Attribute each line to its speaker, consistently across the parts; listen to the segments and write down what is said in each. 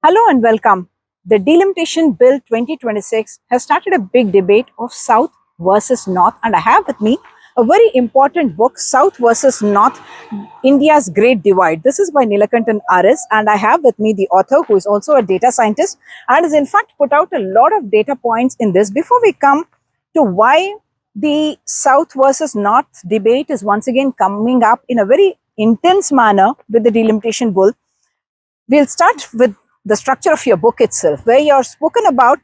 Speaker 1: Hello and welcome. The Delimitation Bill 2026 has started a big debate of South versus North, and I have with me a very important book, South versus North, India's Great Divide. This is by Nilakantan RS, and I have with me the author who is also a data scientist and has in fact put out a lot of data points in this. Before we come to why the South versus North debate is once again coming up in a very intense manner with the Delimitation Bill, we'll start with the structure of your book itself, where you're spoken about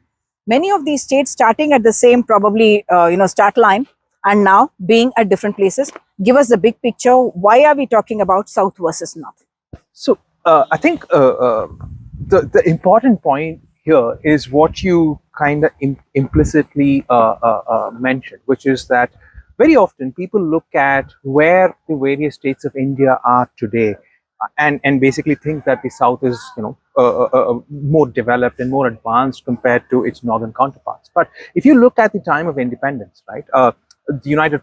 Speaker 1: many of these states starting at the same probably start line and now being at different places. Give us the big picture. Why are we talking about South versus North?
Speaker 2: So I think the important point here is what you kind of implicitly mentioned, which is that very often people look at where the various states of India are today and basically think that the South is more developed and more advanced compared to its northern counterparts. But if you look at the time of independence, right, the United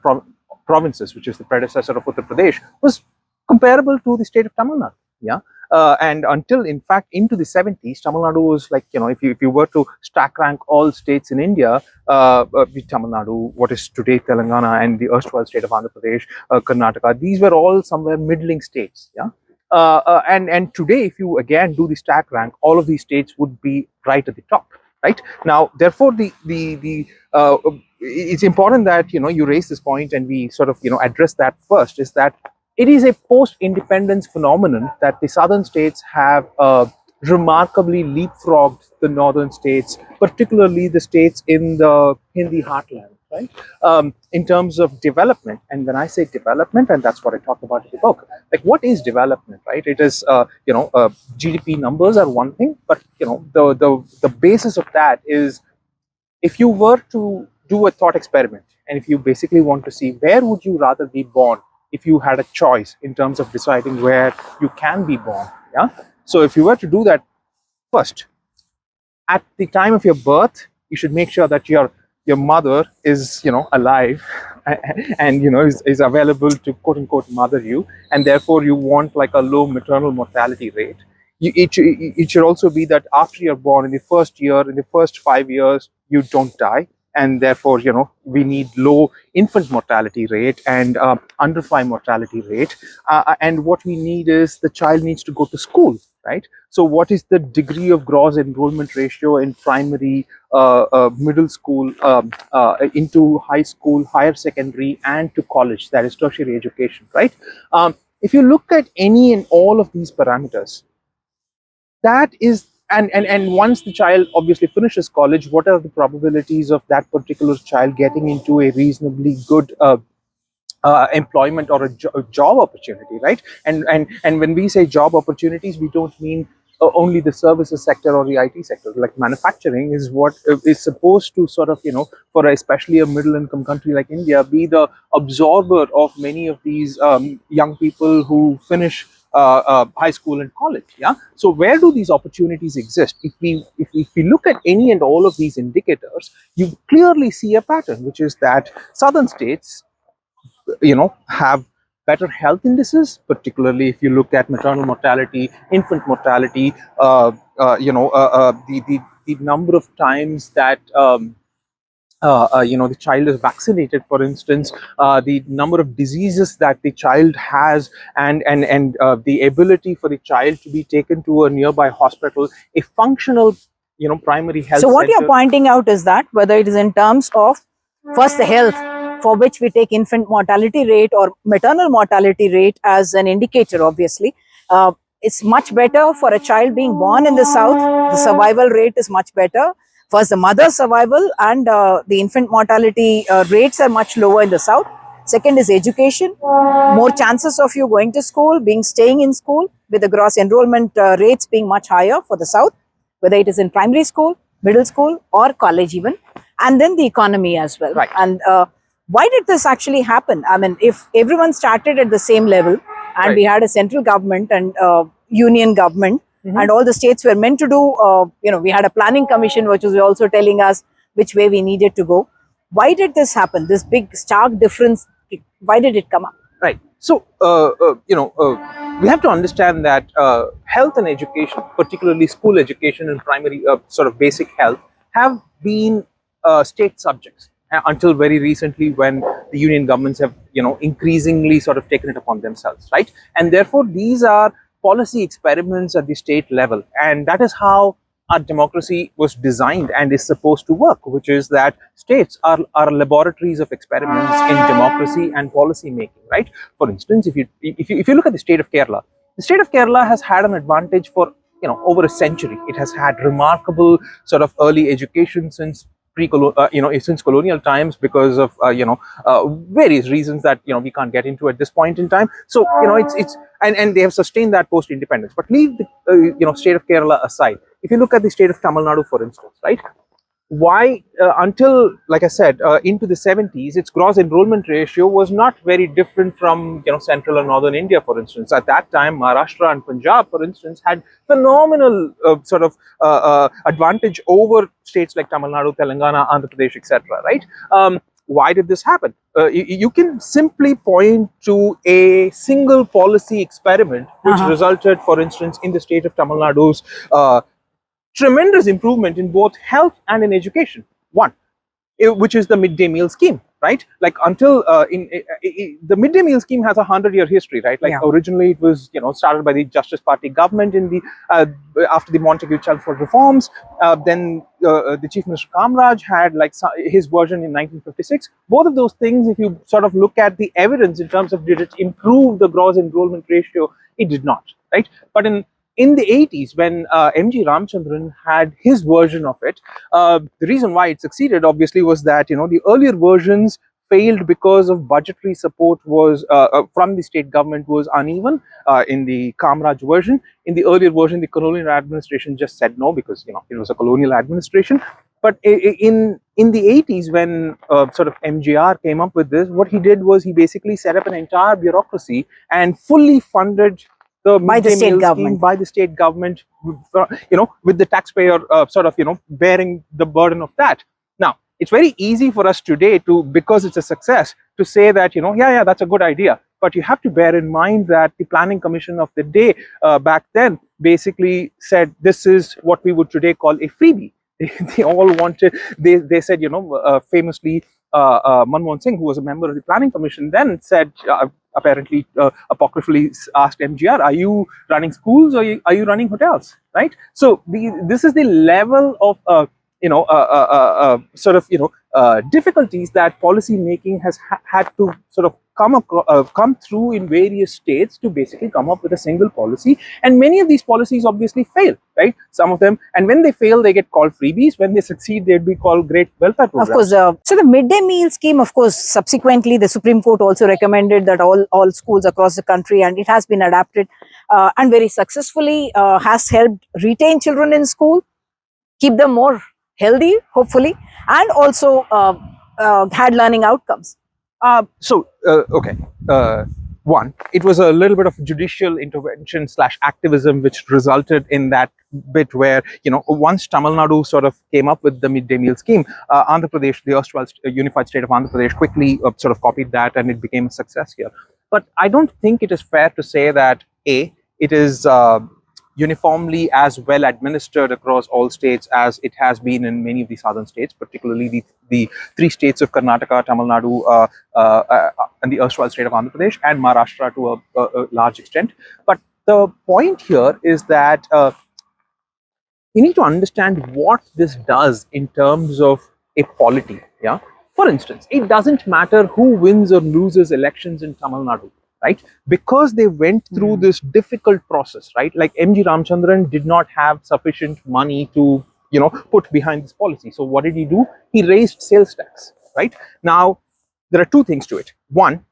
Speaker 2: Provinces, which is the predecessor of Uttar Pradesh, was comparable to the state of Tamil Nadu. Yeah. And until, in fact, into the 70s, Tamil Nadu was like, if you were to stack rank all states in India, Tamil Nadu, what is today Telangana, and the erstwhile state of Andhra Pradesh, Karnataka, these were all somewhere middling states. Yeah. And today, if you again do the stack rank, all of these states would be right at the top. Right now, therefore, it's important that you raise this point and we sort of address that first. Is that it is a post-independence phenomenon that the southern states have remarkably leapfrogged the northern states, particularly the states in the heartland, right? In terms of development. And when I say development, and that's what I talked about in the book, like what is development, right? It is, GDP numbers are one thing, but the basis of that is, if you were to do a thought experiment, and if you basically want to see where would you rather be born, if you had a choice in terms of deciding where you can be born, yeah. So if you were to do that, first, at the time of your birth, you should make sure that your mother is alive and is available to quote unquote mother you, and therefore you want like a low maternal mortality rate. It should also be that after you're born, in the first year, in the first 5 years, you don't die, and therefore we need low infant mortality rate and under 5 mortality rate, and what we need is the child needs to go to school, right? So what is the degree of gross enrollment ratio in primary, middle school, into high school, higher secondary, and to college, that is tertiary education, right? If you look at any and all of these parameters, that is, and once the child obviously finishes college, what are the probabilities of that particular child getting into a reasonably good employment or a job opportunity, right? And when we say job opportunities, we don't mean only the services sector or the IT sector. Like manufacturing is what is supposed to sort of, for especially a middle income country like India, be the absorber of many of these young people who finish high school and college. Yeah. So where do these opportunities exist? If we look at any and all of these indicators, you clearly see a pattern, which is that southern states have better health indices, particularly if you look at maternal mortality, infant mortality, the number of times that the child is vaccinated, for instance, the number of diseases that the child has, and the ability for the child to be taken to a nearby hospital, a functional primary health.
Speaker 1: So what
Speaker 2: center.
Speaker 1: you're pointing out is that whether it is in terms of first the health, for which we take infant mortality rate or maternal mortality rate as an indicator, obviously, it's much better for a child being born in the south. The survival rate is much better. First, the mother's survival and the infant mortality rates are much lower in the south. Second is education, more chances of you going to school, staying in school, with the gross enrollment rates being much higher for the south, whether it is in primary school, middle school, or college even, and then the economy as well.
Speaker 2: Right.
Speaker 1: And why did this actually happen? I mean, if everyone started at the same level and
Speaker 2: right.
Speaker 1: we had a central government and union government, and all the states were meant to do, we had a planning commission which was also telling us which way we needed to go. Why did this happen? This big stark difference, why did it come up?
Speaker 2: Right. So, we have to understand that health and education, particularly school education and primary sort of basic health, have been state subjects until very recently, when the union governments have, increasingly sort of taken it upon themselves, right? And therefore, these are policy experiments at the state level, and that is how our democracy was designed and is supposed to work, which is that states are laboratories of experiments in democracy and policy making, right? For instance, if you look at the state of Kerala, the state of Kerala has had an advantage for over a century. It has had remarkable sort of early education since since colonial times, because of various reasons that we can't get into at this point in time. So it's and they have sustained that post independence. But leave the state of Kerala aside. If you look at the state of Tamil Nadu, for instance, right? Why until, like I said, into the 70s, its gross enrollment ratio was not very different from central and northern India, for instance. At that time, Maharashtra and Punjab, for instance, had phenomenal sort of advantage over states like Tamil Nadu, Telangana, Andhra Pradesh, etc. Right? Why did this happen? You can simply point to a single policy experiment which resulted, for instance, in the state of Tamil Nadu's tremendous improvement in both health and in education. One, which is the midday meal scheme, right? Like until the midday meal scheme has a 100-year history, right? Like originally it was started by the Justice Party government in the after the Montagu-Chelmsford reforms. Then the Chief Minister Kamraj had like his version in 1956. Both of those things, if you sort of look at the evidence in terms of did it improve the gross enrollment ratio, it did not, right? But in the 80s, when M.G. Ramchandran had his version of it, the reason why it succeeded, obviously, was that the earlier versions failed because of budgetary support was from the state government was uneven. In the Kamraj version, in the earlier version, the colonial administration just said no because it was a colonial administration. But in the 80s, when sort of MGR came up with this, what he did was he basically set up an entire bureaucracy and fully funded
Speaker 1: by the state government,
Speaker 2: by the state government, with the taxpayer sort of bearing the burden of that. Now, it's very easy for us today to, because it's a success, to say that yeah, that's a good idea. But you have to bear in mind that the planning commission of the day back then basically said this is what we would today call a freebie. They all wanted. They said famously. Manmohan Singh, who was a member of the planning commission, then said, apparently apocryphally asked MGR, are you running schools or are you running hotels, right? So this is the level of sort of difficulties that policy making has had to sort of come through in various states to basically come up with a single policy. And many of these policies obviously fail, right? Some of them, and when they fail, they get called freebies. When they succeed, they'd be called great welfare programs.
Speaker 1: Of course. So the midday meal scheme, of course, subsequently the Supreme Court also recommended that all schools across the country, and it has been adapted and very successfully has helped retain children in school, keep them more healthy, hopefully, and also had learning outcomes.
Speaker 2: Okay. One, it was a little bit of judicial intervention / activism which resulted in that bit where, once Tamil Nadu sort of came up with the midday meal scheme, Andhra Pradesh, the erstwhile unified state of Andhra Pradesh, quickly sort of copied that, and it became a success here. But I don't think it is fair to say that it is uniformly as well administered across all states as it has been in many of the southern states, particularly the three states of Karnataka, Tamil Nadu, and the erstwhile state of Andhra Pradesh, and Maharashtra to a large extent. But the point here is that you need to understand what this does in terms of a polity. Yeah. For instance, it doesn't matter who wins or loses elections in Tamil Nadu, right? Because they went through this difficult process, right? Like M.G. Ramchandran did not have sufficient money to, put behind this policy. So what did he do? He raised sales tax, right? Now, there are two things to it. One,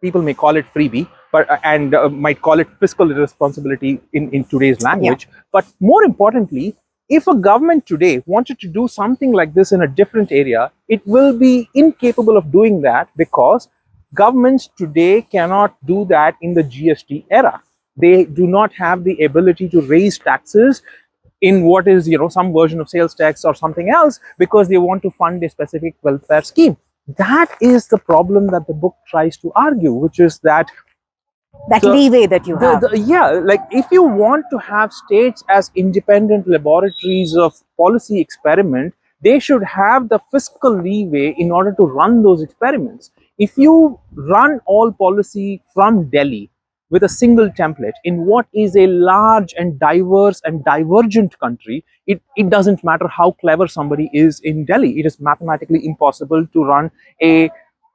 Speaker 2: people may call it freebie, but and might call it fiscal irresponsibility in today's language. Yeah. But more importantly, if a government today wanted to do something like this in a different area, it will be incapable of doing that because governments today cannot do that in the GST era. They do not have the ability to raise taxes in what is, some version of sales tax or something else because they want to fund a specific welfare scheme. that is the problem that the book tries to argue, which is that
Speaker 1: that leeway that you have.
Speaker 2: yeah, like if you want to have states as independent laboratories of policy experiment, they should have the fiscal leeway in order to run those experiments. If you run all policy from Delhi with a single template in what is a large and diverse and divergent country, it doesn't matter how clever somebody is in Delhi. It is mathematically impossible to run a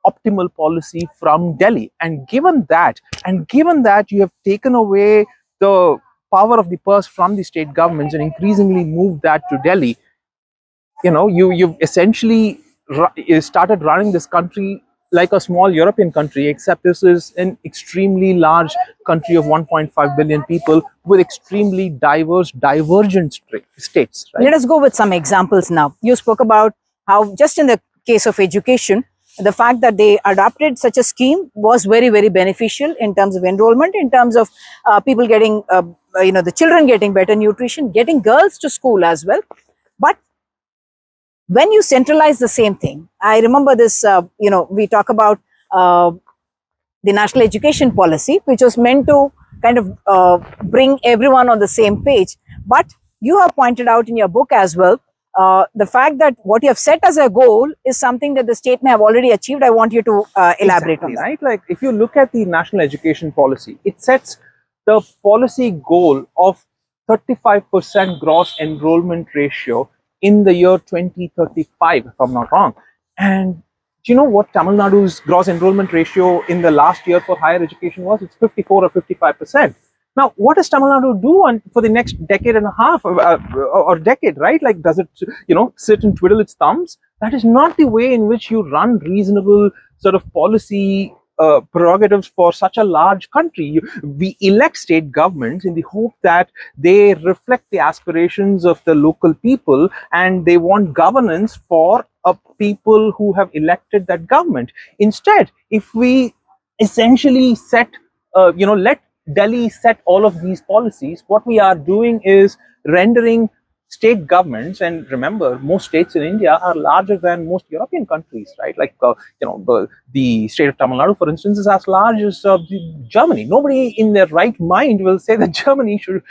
Speaker 2: optimal policy from Delhi. And given that you have taken away the power of the purse from the state governments and increasingly moved that to Delhi, you've essentially started running this country like a small European country, except this is an extremely large country of 1.5 billion people with extremely diverse, divergent states. Right?
Speaker 1: Let us go with some examples now. You spoke about how, just in the case of education, the fact that they adopted such a scheme was very, very beneficial in terms of enrollment, in terms of people getting, the children getting better nutrition, getting girls to school as well. But when you centralize the same thing, I remember this, we talk about the national education policy, which was meant to kind of bring everyone on the same page. But you have pointed out in your book as well, the fact that what you have set as a goal is something that the state may have already achieved. I want you to elaborate on that.
Speaker 2: Right? Like if you look at the national education policy, it sets the policy goal of 35% gross enrollment ratio in the year 2035, if I'm not wrong. And do you know what Tamil Nadu's gross enrollment ratio in the last year for higher education was? It's 54 or 55%. Now, what does Tamil Nadu do for the next decade and a half or decade, right? Like, does it, sit and twiddle its thumbs? That is not the way in which you run reasonable sort of policy prerogatives for such a large country. We elect state governments in the hope that they reflect the aspirations of the local people, and they want governance for people who have elected that government. Instead, if we essentially let Delhi set all of these policies, what we are doing is rendering state governments, and remember, most states in India are larger than most European countries, right? Like, the state of Tamil Nadu, for instance, is as large as Germany. Nobody in their right mind will say that Germany should,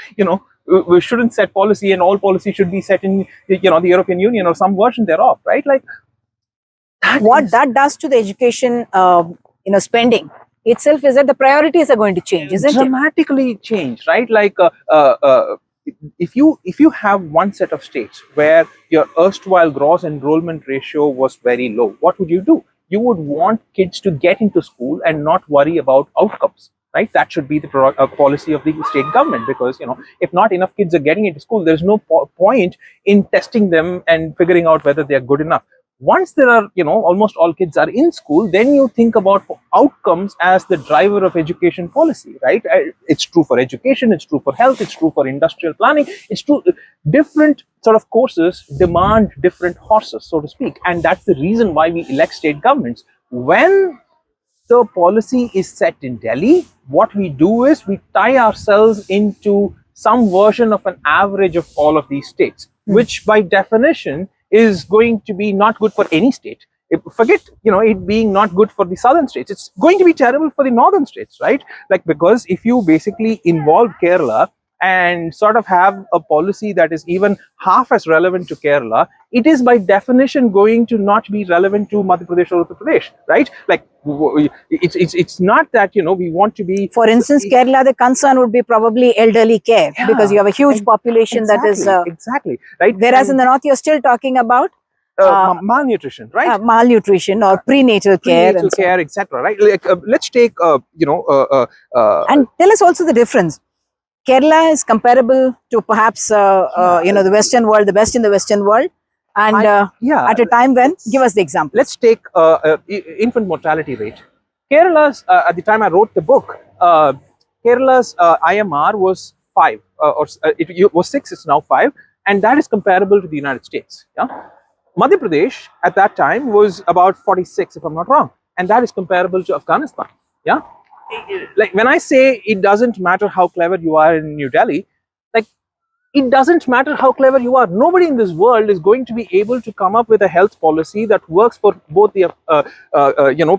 Speaker 2: we shouldn't set policy and all policy should be set in, the European Union or some version thereof, right? Like,
Speaker 1: that does to the education, spending itself is that the priorities are going to change, isn't it?
Speaker 2: Dramatically change, right? Like, if you have one set of states where your erstwhile gross enrollment ratio was very low, what would you do? You would want kids to get into school and not worry about outcomes, right? That should be the policy of the state government, because if not enough kids are getting into school, there's no point in testing them and figuring out whether they are good enough. Once there are, almost all kids are in school, then you think about outcomes as the driver of education policy, right? It's true for education, it's true for health, it's true for industrial planning, it's true. Different sort of courses demand different horses, so to speak. And that's the reason why we elect state governments. When the policy is set in Delhi, what we do is we tie ourselves into some version of an average of all of these states, which by definition is going to be not good for any state. Forget, it being not good for the southern states. It's going to be terrible for the northern states, right? Like, because if you basically involve Kerala and sort of have a policy that is even half as relevant to Kerala, it is by definition going to not be relevant to Madhya Pradesh or Uttar Pradesh, right? Like, it's not that, we want to be...
Speaker 1: For instance, Kerala, the concern would be probably elderly care, because you have a huge population that is...
Speaker 2: exactly, right?
Speaker 1: Whereas in the north, you're still talking about...
Speaker 2: malnutrition, right?
Speaker 1: Malnutrition or prenatal care.
Speaker 2: Prenatal care, etc. Right? Like, let's take,
Speaker 1: and tell us also the difference. Kerala is comparable to perhaps, the Western world, the best in the Western world. And at a time when, give us the example.
Speaker 2: Let's take infant mortality rate. Kerala's, at the time I wrote the book, Kerala's IMR was 5, it was 6, it's now 5. And that is comparable to the United States. Yeah? Madhya Pradesh at that time was about 46, if I'm not wrong. And that is comparable to Afghanistan. Yeah? Like, when I say it doesn't matter how clever you are in New Delhi, like, it doesn't matter how clever you are. Nobody in this world is going to be able to come up with a health policy that works for both the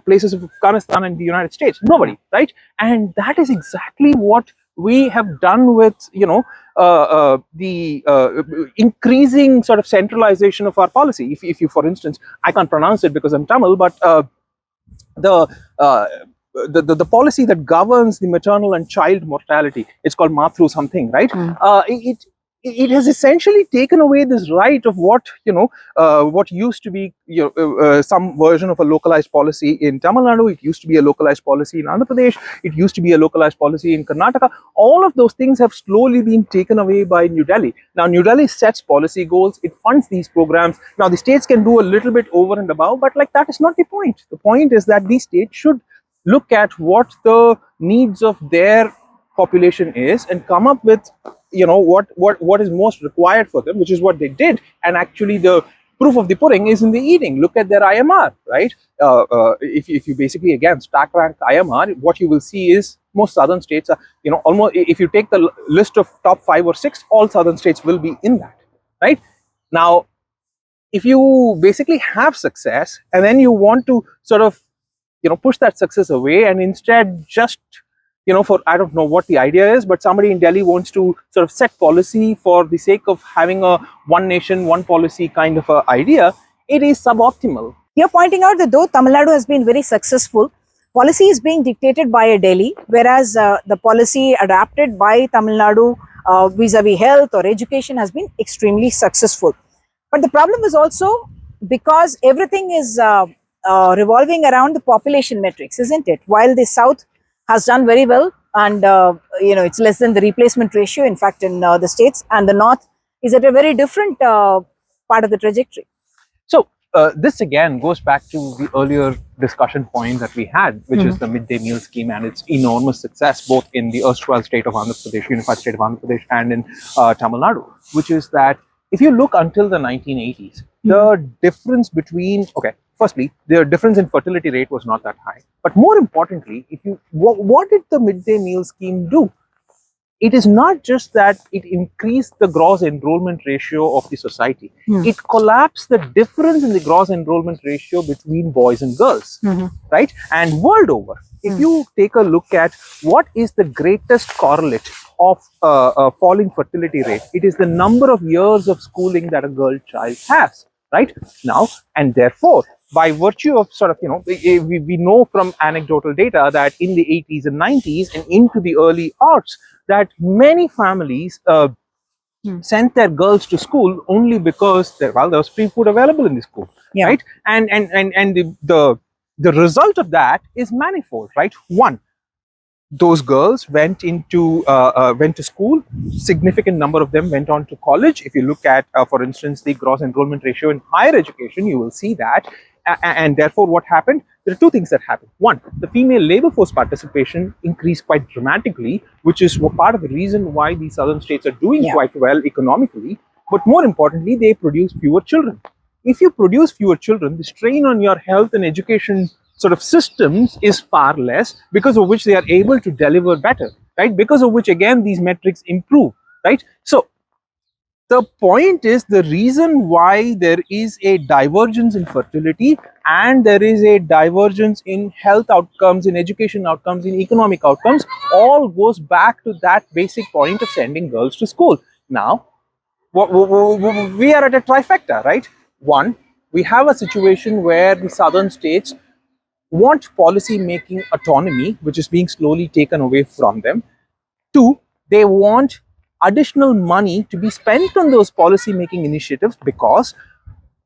Speaker 2: places of Afghanistan and the United States. Nobody, right? And that is exactly what we have done with the increasing sort of centralization of our policy. If you, for instance, I can't pronounce it because I'm Tamil, but the uh, the policy that governs the maternal and child mortality, it's called Matru something, right? It has essentially taken away this right of what what used to be some version of a localized policy in Tamil Nadu. It used to be a localized policy in Andhra Pradesh. It used to be a localized policy in Karnataka. All of those things have slowly been taken away by New Delhi. Now New Delhi sets policy goals. It funds these programs. Now the states can do a little bit over and above, but like that is not the point. The point is that these states should look at what the needs of their population is and come up with what is most required for them, which is what they did. And actually the proof of the pudding is in the eating. Look at their IMR, right? If you basically again stack rank IMR, what you will see is most southern states are, almost, if you take the list of top 5 or 6, all southern states will be in that, right? Now if you basically have success and then you want to sort of push that success away and instead just for, I don't know what the idea is, but somebody in Delhi wants to sort of set policy for the sake of having a one nation, one policy kind of a idea, it is suboptimal.
Speaker 1: You're pointing out that though Tamil Nadu has been very successful, policy is being dictated by a Delhi, whereas the policy adapted by Tamil Nadu vis-a-vis health or education has been extremely successful. But the problem is also because everything is revolving around the population metrics, isn't it? While the South has done very well, and it's less than the replacement ratio, in fact, in the states, and the North is at a very different part of the trajectory.
Speaker 2: So this again goes back to the earlier discussion point that we had, which is the midday meal scheme and its enormous success both in the erstwhile state of Andhra Pradesh, unified state of Andhra Pradesh, and in Tamil Nadu, which is that if you look until the 1980s, the difference between, firstly, the difference in fertility rate was not that high. But more importantly, what did the midday meal scheme do? It is not just that it increased the gross enrollment ratio of the society. It collapsed the difference in the gross enrollment ratio between boys and girls, right? And world over, if you take a look at what is the greatest correlate of falling fertility rate, it is the number of years of schooling that a girl child has, right? Now, and therefore, by virtue of sort of, we know from anecdotal data that in the 80s and 90s and into the early aughts, that many families sent their girls to school only because there was free food available in the school, right? And the result of that is manifold, right? One, those girls went to school. Significant number of them went on to college. If you look at, for instance, the gross enrollment ratio in higher education, you will see that. And therefore, what happened? There are two things that happened. One, the female labor force participation increased quite dramatically, which is part of the reason why the southern states are doing quite well economically. But more importantly, they produce fewer children. If you produce fewer children, the strain on your health and education sort of systems is far less, because of which they are able to deliver better, right? Because of which, again, these metrics improve, right? So the point is, the reason why there is a divergence in fertility and there is a divergence in health outcomes, in education outcomes, in economic outcomes, all goes back to that basic point of sending girls to school. Now, we are at a trifecta, right? One, we have a situation where the southern states want policy making autonomy, which is being slowly taken away from them. Two, they want additional money to be spent on those policy making initiatives because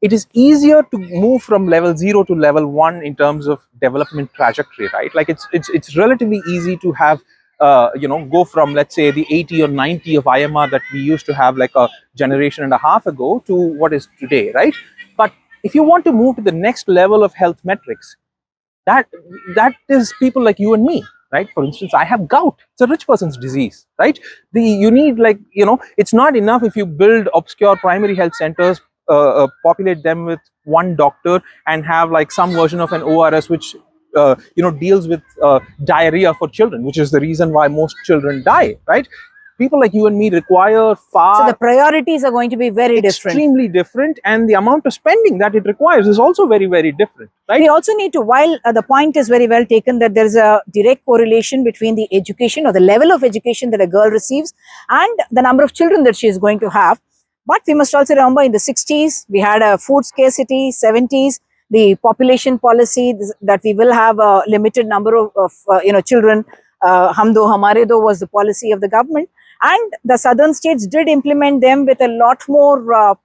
Speaker 2: it is easier to move from level 0 to level 1 in terms of development trajectory, right? Like it's relatively easy to have go from, let's say, the 80 or 90 of IMR that we used to have like a generation and a half ago to what is today, right? But if you want to move to the next level of health metrics, that is people like you and me, right? For instance, I have gout. It's a rich person's disease, right? You need, it's not enough if you build obscure primary health centers, populate them with one doctor and have like some version of an ORS which deals with diarrhea for children, which is the reason why most children die, right? people like you and me require far.
Speaker 1: So the priorities are going to be very different.
Speaker 2: Extremely different, and the amount of spending that it requires is also very, very different, right?
Speaker 1: We also need to, while the point is very well taken that there is a direct correlation between the education or the level of education that a girl receives and the number of children that she is going to have. But we must also remember in the 60s, we had a food scarcity, 70s, the population policy that we will have a limited number of children. Hum do hamare do was the policy of the government, and the southern states did implement them with a lot more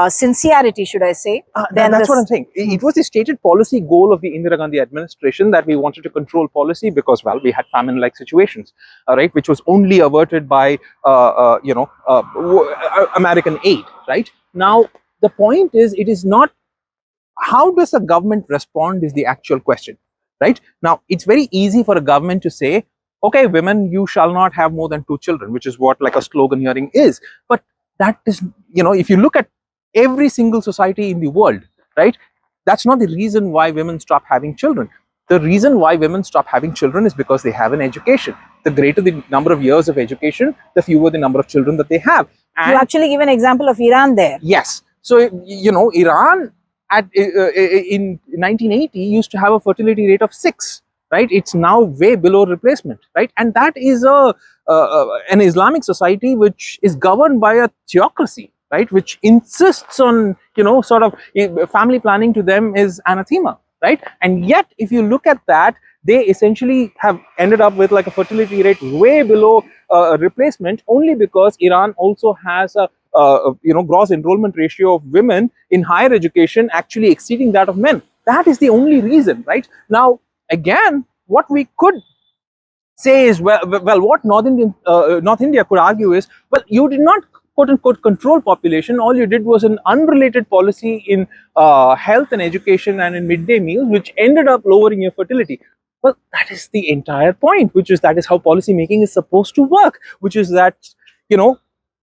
Speaker 1: sincerity, should I say.
Speaker 2: That's what I'm saying. It was the stated policy goal of the Indira Gandhi administration that we wanted to control policy because, well, we had famine-like situations, right, which was only averted by, American aid, right? Now, the point is, it is not how does a government respond is the actual question, right? Now, it's very easy for a government to say, okay, women, you shall not have more than 2 children, which is what like a slogan hearing is. But that is, if you look at every single society in the world, right, that's not the reason why women stop having children. The reason why women stop having children is because they have an education. The greater the number of years of education, the fewer the number of children that they have.
Speaker 1: And you actually give an example of Iran there.
Speaker 2: Yes. So, Iran in 1980 used to have a fertility rate of 6, right? It's now way below replacement, right? And that is an Islamic society which is governed by a theocracy, right? Which insists on, family planning to them is anathema, right? And yet, if you look at that, they essentially have ended up with like a fertility rate way below replacement, only because Iran also has a gross enrollment ratio of women in higher education actually exceeding that of men. That is the only reason, right? Now, again, what we could say is, well, what North India could argue is, well, you did not quote unquote control population. All you did was an unrelated policy in health and education and in midday meals, which ended up lowering your fertility. Well, that is the entire point, that is how policy making is supposed to work, which is that,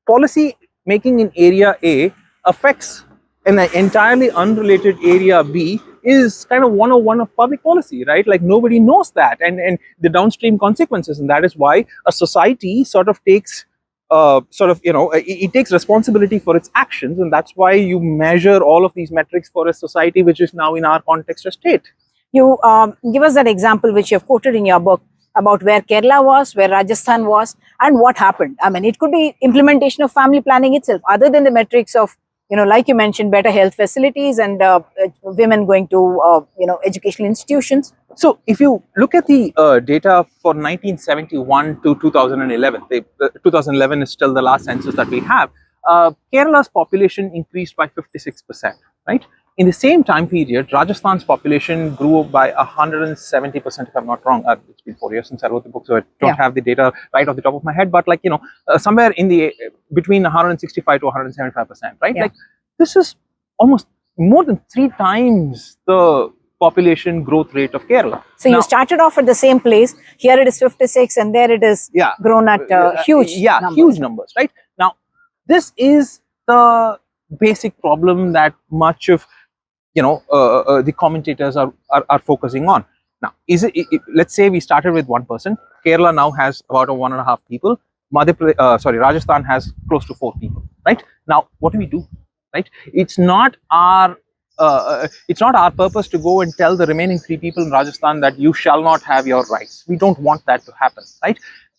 Speaker 2: policy making in area A affects an entirely unrelated area B is kind of 101 of public policy, right? Like nobody knows that and the downstream consequences. And that is why a society sort of takes it takes responsibility for its actions. And that's why you measure all of these metrics for a society which is now in our context a state.
Speaker 1: You give us that example which you have quoted in your book about where Kerala was, where Rajasthan was, and what happened. I mean, it could be implementation of family planning itself, other than the metrics of, like you mentioned, better health facilities and women going to, educational institutions.
Speaker 2: So, if you look at the data for 1971 to 2011, 2011 is still the last census that we have, Kerala's population increased by 56%, right? In the same time period, Rajasthan's population grew by 170%, if I'm not wrong. It's been 4 years since I wrote the book, so I don't have the data right off the top of my head, but like, somewhere in the between 165 to 175%, right? Yeah. Like this is almost more than 3 times the population growth rate of Kerala.
Speaker 1: So now, you started off at the same place. Here it is 56 and there it is grown at huge numbers.
Speaker 2: Huge numbers, right? Now, this is the basic problem that much of the commentators are focusing on. Now, let's say we started with 1 person. Kerala now has about 1.5 people. Rajasthan has close to 4 people. Right now, what do we do? Right, it's not our purpose to go and tell the remaining 3 people in Rajasthan that you shall not have your rights. We don't want that to happen, right?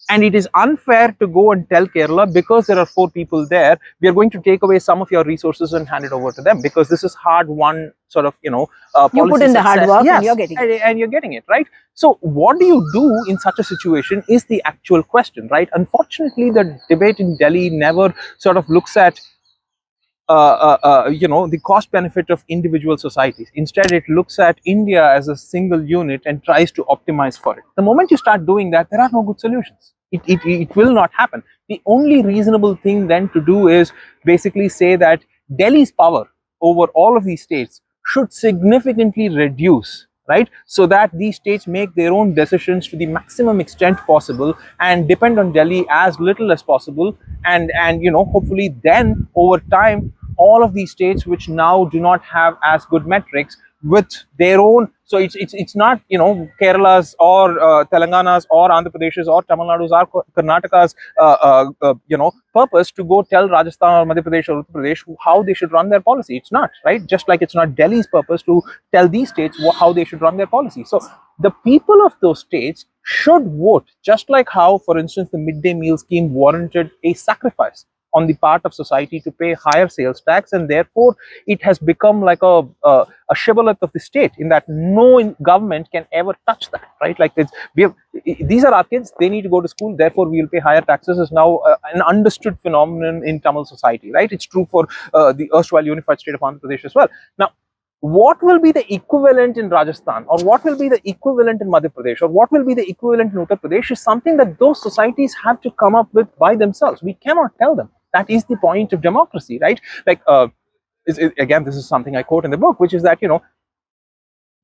Speaker 2: And it is unfair to go and tell Kerala, because there are 4 people there, we are going to take away some of your resources and hand it over to them, because this is hard-won sort of,
Speaker 1: you put in the hard work. Yes, and you're getting it.
Speaker 2: And you're getting it, right? So what do you do in such a situation is the actual question, right? Unfortunately, the debate in Delhi never sort of looks at the cost benefit of individual societies. Instead, it looks at India as a single unit and tries to optimize for it. The moment you start doing that, there are no good solutions. It will not happen. The only reasonable thing then to do is basically say that Delhi's power over all of these states should significantly reduce, right? So that these states make their own decisions to the maximum extent possible and depend on Delhi as little as possible. And hopefully then over time, all of these states which now do not have as good metrics with their own. So it's not, you know, Kerala's or Telangana's or Andhra Pradesh's or Tamil Nadu's or Karnataka's you know, purpose to go tell Rajasthan or Madhya Pradesh or Uttar Pradesh how they should run their policy. It's not, right? Just like it's not Delhi's purpose to tell these states how they should run their policy. So the people of those states should vote, just like how, for instance, the midday meal scheme warranted a sacrifice on the part of society to pay higher sales tax, and therefore it has become like a shibboleth of the state, in that no government can ever touch that, right? Like these are our kids, they need to go to school, therefore we will pay higher taxes, is now an understood phenomenon in Tamil society, right? It's true for the erstwhile unified state of Andhra Pradesh as well. Now, what will be the equivalent in Rajasthan, or what will be the equivalent in Madhya Pradesh, or what will be the equivalent in Uttar Pradesh is something that those societies have to come up with by themselves. We cannot tell them. That is the point of democracy, right? Like, again, this is something I quote in the book, which is that, you know,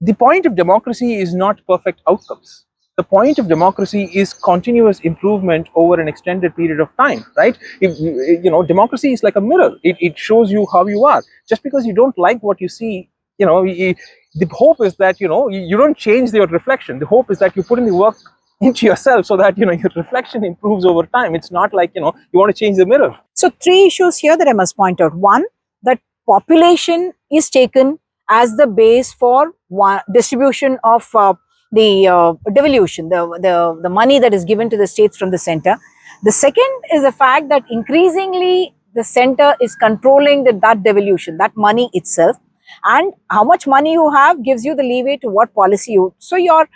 Speaker 2: the point of democracy is not perfect outcomes. The point of democracy is continuous improvement over an extended period of time, right? You know, democracy is like a mirror. It shows you how you are. Just because you don't like what you see, you know, the hope is that, you know, you don't change your reflection. The hope is that you put in the work into yourself so that, you know, your reflection improves over time. It's not like, you know, you want to change the mirror.
Speaker 1: So 3 issues here that I must point out. One, that population is taken as the base for distribution of the devolution, the money that is given to the states from the center. The second is the fact that increasingly the center is controlling that devolution, that money itself, and how much money you have gives you the leeway to what policy you. So your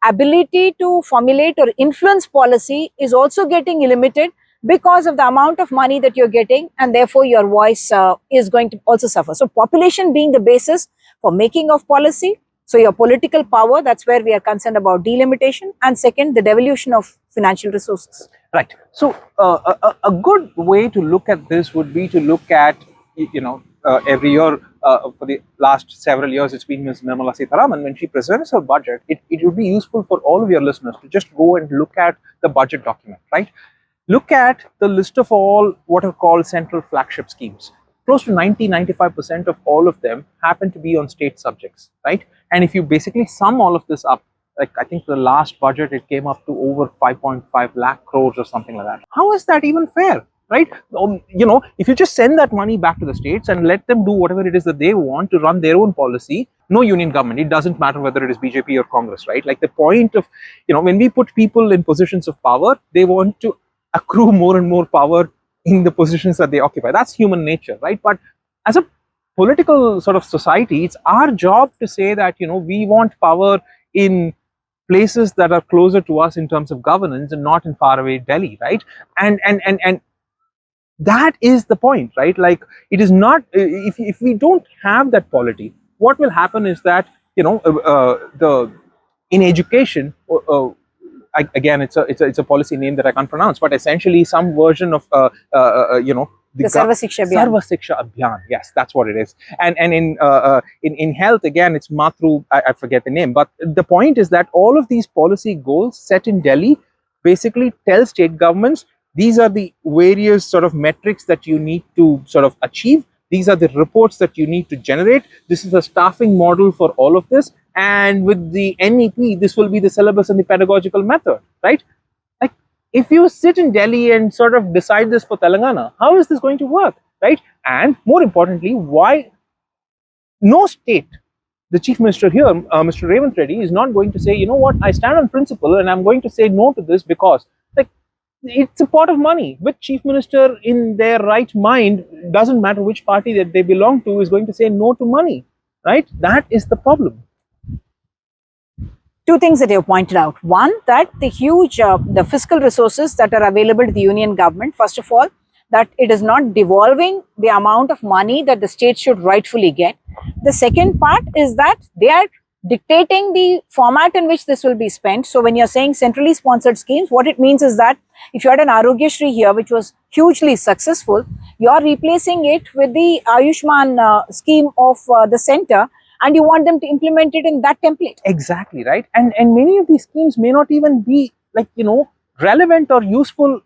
Speaker 1: ability to formulate or influence policy is also getting limited because of the amount of money that you're getting, and therefore your voice is going to also suffer. So population being the basis for making of policy, so your political power, that's where we are concerned about delimitation, and second, the devolution of financial resources.
Speaker 2: Right. So a good way to look at this would be to look at, you know, every year for the last several years, it's been Ms. Nirmala Sitharaman. When she presents her budget, it would be useful for all of your listeners to just go and look at the budget document, right? Look at the list of all what are called central flagship schemes. Close to 90-95% of all of them happen to be on state subjects, right? And if you basically sum all of this up, like I think the last budget, it came up to over 5.5 lakh crores or something like that. How is that even fair, right? You know, if you just send that money back to the states and let them do whatever it is that they want to run their own policy, no union government, it doesn't matter whether it is BJP or Congress, right? Like the point of, you know, when we put people in positions of power, they want to accrue more and more power in the positions that they occupy. That's human nature, right? But as a political sort of society, it's our job to say that, you know, we want power in places that are closer to us in terms of governance and not in faraway Delhi, right? And that is the point, right? Like, it is not, if we don't have that polity, what will happen is that, you know, in education, again, it's a policy name that I can't pronounce, but essentially some version of you know,
Speaker 1: the Sarva Shiksha Abhiyan.
Speaker 2: Sarva Shiksha Abhiyan, yes, that's what it is. And in health, again, it's Matru, I forget the name, but the point is that all of these policy goals set in Delhi basically tell state governments, these are the various sort of metrics that you need to sort of achieve. These are the reports that you need to generate. This is a staffing model for all of this. And with the NEP, this will be the syllabus and the pedagogical method, right? Like, if you sit in Delhi and sort of decide this for Telangana, how is this going to work, right? And more importantly, why no state, the chief minister here, Mr. Revanth Reddy, is not going to say, you know what, I stand on principle and I'm going to say no to this because, like, it's a pot of money. Which chief minister in their right mind, doesn't matter which party that they belong to, is going to say no to money, right? That is the problem.
Speaker 1: Two things that you pointed out. One, that the huge, the fiscal resources that are available to the union government, first of all, that it is not devolving the amount of money that the state should rightfully get. The second part is that they are dictating the format in which this will be spent. So when you're saying centrally sponsored schemes, what it means is that if you had an Arogyashri here, which was hugely successful, you're replacing it with the Ayushman scheme of the center, and you want them to implement it in that template.
Speaker 2: Exactly, right? And many of these schemes may not even be, like, you know, relevant or useful.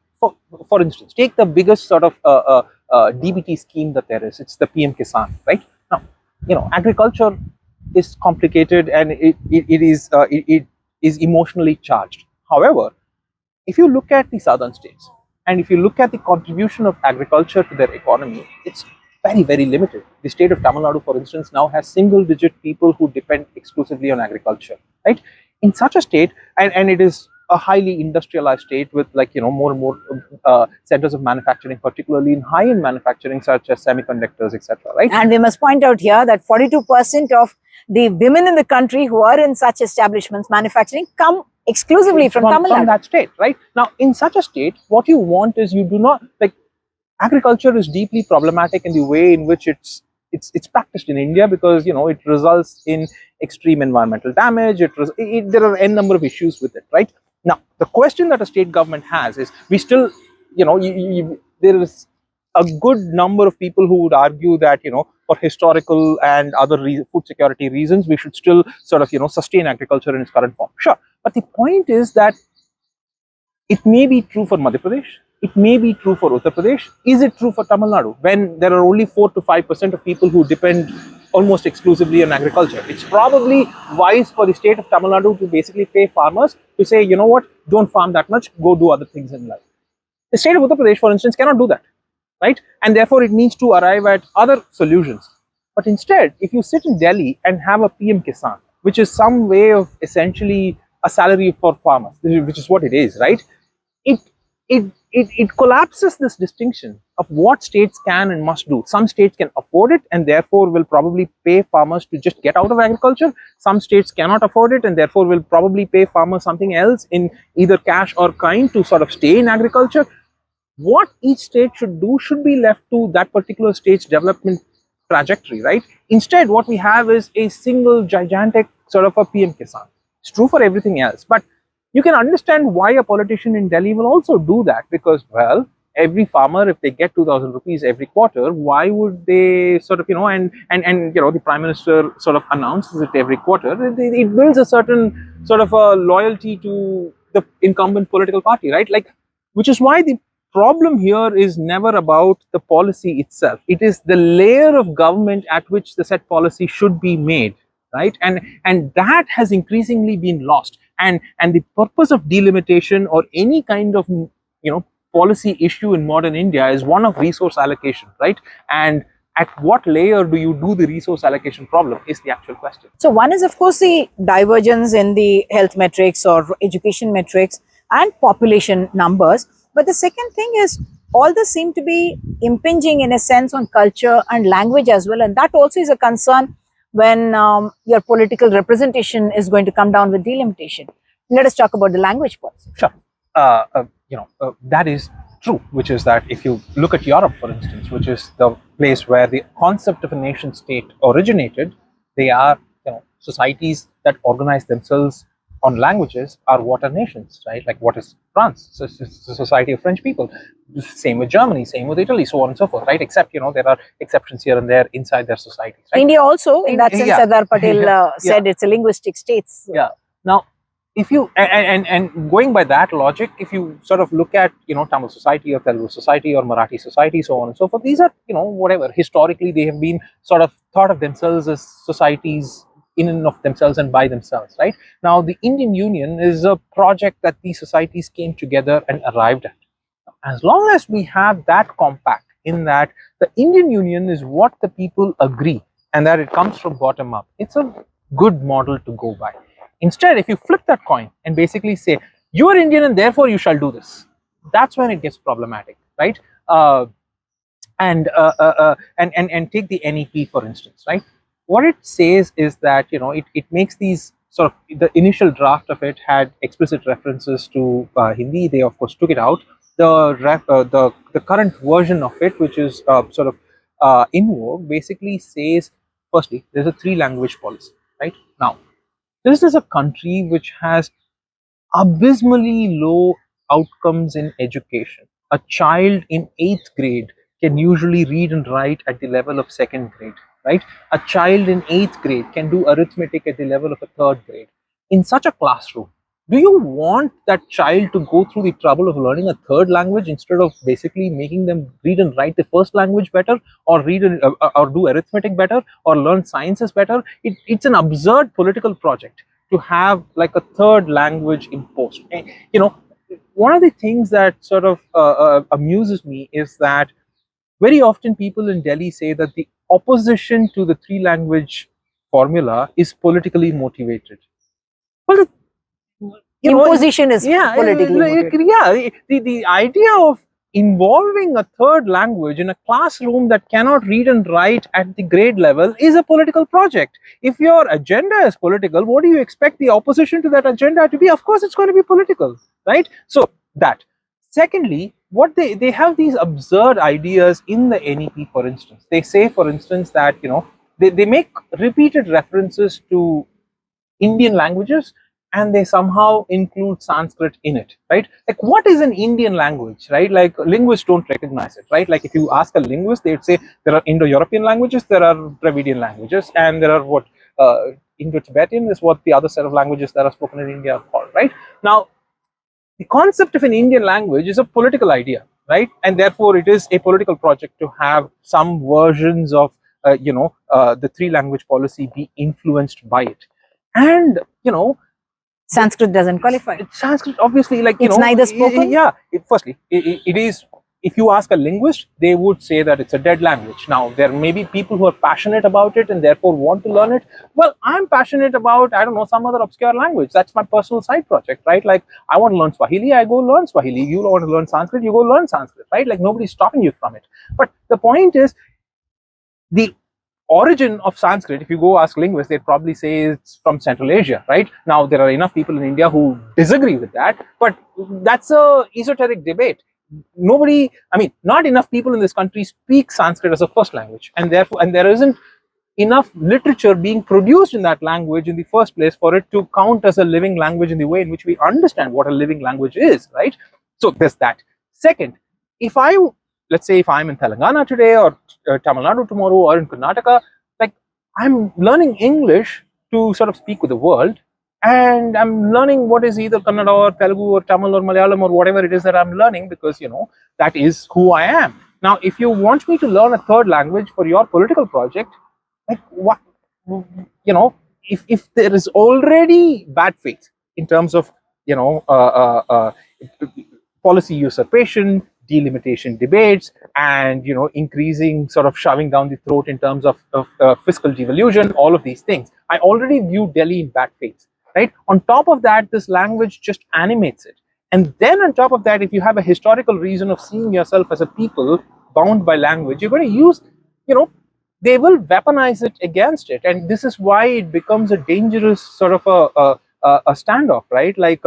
Speaker 2: For instance, take the biggest sort of DBT scheme that there is. It's the PM Kisan, right? Now, you know, agriculture is complicated and it is emotionally charged. However, if you look at the southern states and if you look at the contribution of agriculture to their economy, it's very, very limited. The state of Tamil Nadu, for instance, now has single digit people who depend exclusively on agriculture, right? In such a state, and it is a highly industrialized state with, like, more and more centers of manufacturing, particularly in high-end manufacturing such as semiconductors, etc., right?
Speaker 1: And we must point out here that 42% of the women in the country who are in such establishments manufacturing come exclusively from Tamil Nadu.
Speaker 2: that state, right? Now, in such a state, what you want is, you do not, like, agriculture is deeply problematic in the way in which it's practiced in India, because it results in extreme environmental damage. There are n number of issues with it, right? Now, the question that a state government has is, we still, there is a good number of people who would argue that, for historical and other food security reasons, we should still sort of, sustain agriculture in its current form. Sure. But the point is that it may be true for Madhya Pradesh, it may be true for Uttar Pradesh. Is it true for Tamil Nadu, when there are only 4 to 5% of people who depend almost exclusively on agriculture? It's probably wise for the state of Tamil Nadu to basically pay farmers to say, you know what, don't farm that much, go do other things in life. The state of Uttar Pradesh, for instance, cannot do that, right? And therefore, it needs to arrive at other solutions. But instead, if you sit in Delhi and have a PM Kisan, which is some way of essentially a salary for farmers, which is what it is, right? It collapses this distinction of what states can and must do. Some states can afford it and therefore will probably pay farmers to just get out of agriculture. Some states cannot afford it and therefore will probably pay farmers something else in either cash or kind to sort of stay in agriculture. What each state should do should be left to that particular state's development trajectory, right? Instead, what we have is a single gigantic sort of a PM Kisan. It's true for everything else, but you can understand why a politician in Delhi will also do that, because, well, every farmer, if they get 2,000 rupees every quarter, why would they sort of, and the Prime Minister sort of announces it every quarter, it builds a certain sort of a loyalty to the incumbent political party, right? Like, which is why the problem here is never about the policy itself. It is the layer of government at which the said policy should be made, right? And that has increasingly been lost. And the purpose of delimitation or any kind of policy issue in modern India is one of resource allocation, right? And at what layer do you do the resource allocation problem is the actual question.
Speaker 1: So one is, of course, the divergence in the health metrics or education metrics and population numbers. But the second thing is, all this seem to be impinging in a sense on culture and language as well. And that also is a concern when your political representation is going to come down with delimitation. Let us talk about the language policy.
Speaker 2: Sure. That is true, which is that if you look at Europe, for instance, which is the place where the concept of a nation state originated, they are societies that organize themselves on languages are what are nations, right? Like, what is France? So it's the society of French people. Same with Germany, same with Italy, so on and so forth, right? Except, there are exceptions here and there inside their societies, right?
Speaker 1: India also, in that sense, Sardar Patel said it's a linguistic state. So.
Speaker 2: Yeah. Now, if you, and going by that logic, if you sort of look at, Tamil society or Telugu society or Marathi society, so on and so forth, these are, whatever, historically they have been sort of thought of themselves as societies in and of themselves and by themselves, right? Now, the Indian Union is a project that these societies came together and arrived at. As long as we have that compact, in that the Indian Union is what the people agree and that it comes from bottom up, it's a good model to go by. Instead, if you flip that coin and basically say, you are Indian and therefore you shall do this, that's when it gets problematic, right? And take the NEP, for instance, right? What it says is that, it makes these sort of, the initial draft of it had explicit references to Hindi. They, of course, took it out. The current version of it, which is sort of in vogue, basically says, firstly, there's a 3-language policy, right? Now, this is a country which has abysmally low outcomes in education. A child in 8th grade can usually read and write at the level of 2nd grade, right? A child in 8th grade can do arithmetic at the level of a 3rd grade. In such a classroom, do you want that child to go through the trouble of learning a third language instead of basically making them read and write the first language better, or or do arithmetic better, or learn sciences better? It's an absurd political project to have like a third language imposed. You know, one of the things that sort of amuses me is that very often people in Delhi say that the opposition to the three language formula is politically motivated. Well,
Speaker 1: Imposition is politically motivated.
Speaker 2: the idea of involving a third language in a classroom that cannot read and write at the grade level is a political project. If your agenda is political, what do you expect the opposition to that agenda to be? Of course it's going to be political, right? So that. Secondly, what they have these absurd ideas in the NEP, for instance. They say, for instance, that they make repeated references to Indian languages, and they somehow include Sanskrit in it, right? Like, what is an Indian language, right? Like, linguists don't recognize it, right? Like, if you ask a linguist, they'd say there are Indo-European languages, there are Dravidian languages, and there are what Indo-Tibetan is what the other set of languages that are spoken in India are called, right? Now, the concept of an Indian language is a political idea, right? And therefore, it is a political project to have some versions of the three language policy be influenced by it. And
Speaker 1: Sanskrit doesn't qualify.
Speaker 2: Sanskrit, obviously, like
Speaker 1: it's neither spoken.
Speaker 2: Firstly, it is. If you ask a linguist, they would say that it's a dead language. Now, there may be people who are passionate about it and therefore want to learn it. Well, I'm passionate about, I don't know, some other obscure language. That's my personal side project, right? Like, I want to learn Swahili, I go learn Swahili. You want to learn Sanskrit, you go learn Sanskrit, right? Like, nobody's stopping you from it. But the point is, the origin of Sanskrit, if you go ask linguists, they'd probably say it's from Central Asia, right? Now, there are enough people in India who disagree with that, but that's a esoteric debate. Not enough people in this country speak Sanskrit as a first language, and therefore, there isn't enough literature being produced in that language in the first place for it to count as a living language in the way in which we understand what a living language is, right? So there's that. Second, let's say if I'm in Telangana today, or Tamil Nadu tomorrow, or in Karnataka, like, I'm learning English to sort of speak with the world, and I'm learning what is either Kannada or Telugu or Tamil or Malayalam or whatever it is that I'm learning, because that is who I am. Now, if you want me to learn a third language for your political project, like, what, if there is already bad faith in terms of policy usurpation, delimitation debates, and increasing sort of shoving down the throat in terms of fiscal devolution, all of these things, I already view Delhi in bad faith, right? On top of that, this language just animates it. And then on top of that, if you have a historical reason of seeing yourself as a people bound by language, you're going to use, they will weaponize it against it. And this is why it becomes a dangerous sort of a standoff, right? Like,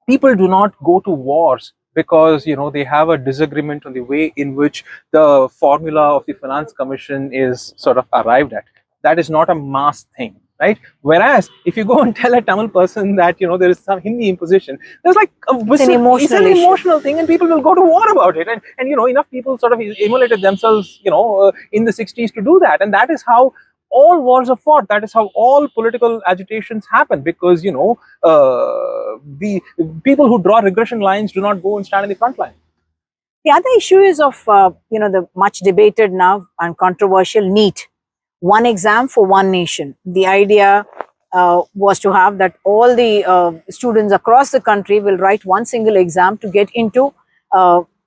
Speaker 2: people do not go to wars because they have a disagreement on the way in which the formula of the Finance Commission is sort of arrived at. That is not a mass thing, right? Whereas if you go and tell a Tamil person that there is some Hindi imposition, there's like
Speaker 1: it's an
Speaker 2: emotional thing, and people will go to war about it. And enough people sort of immolated themselves in the 60s to do that. And that is how all wars are fought. That is how all political agitations happen, because the people who draw regression lines do not go and stand in the front line.
Speaker 1: The other issue is of the much debated now and controversial NEET, one exam for one nation. The idea was to have that all the students across the country will write one single exam to get into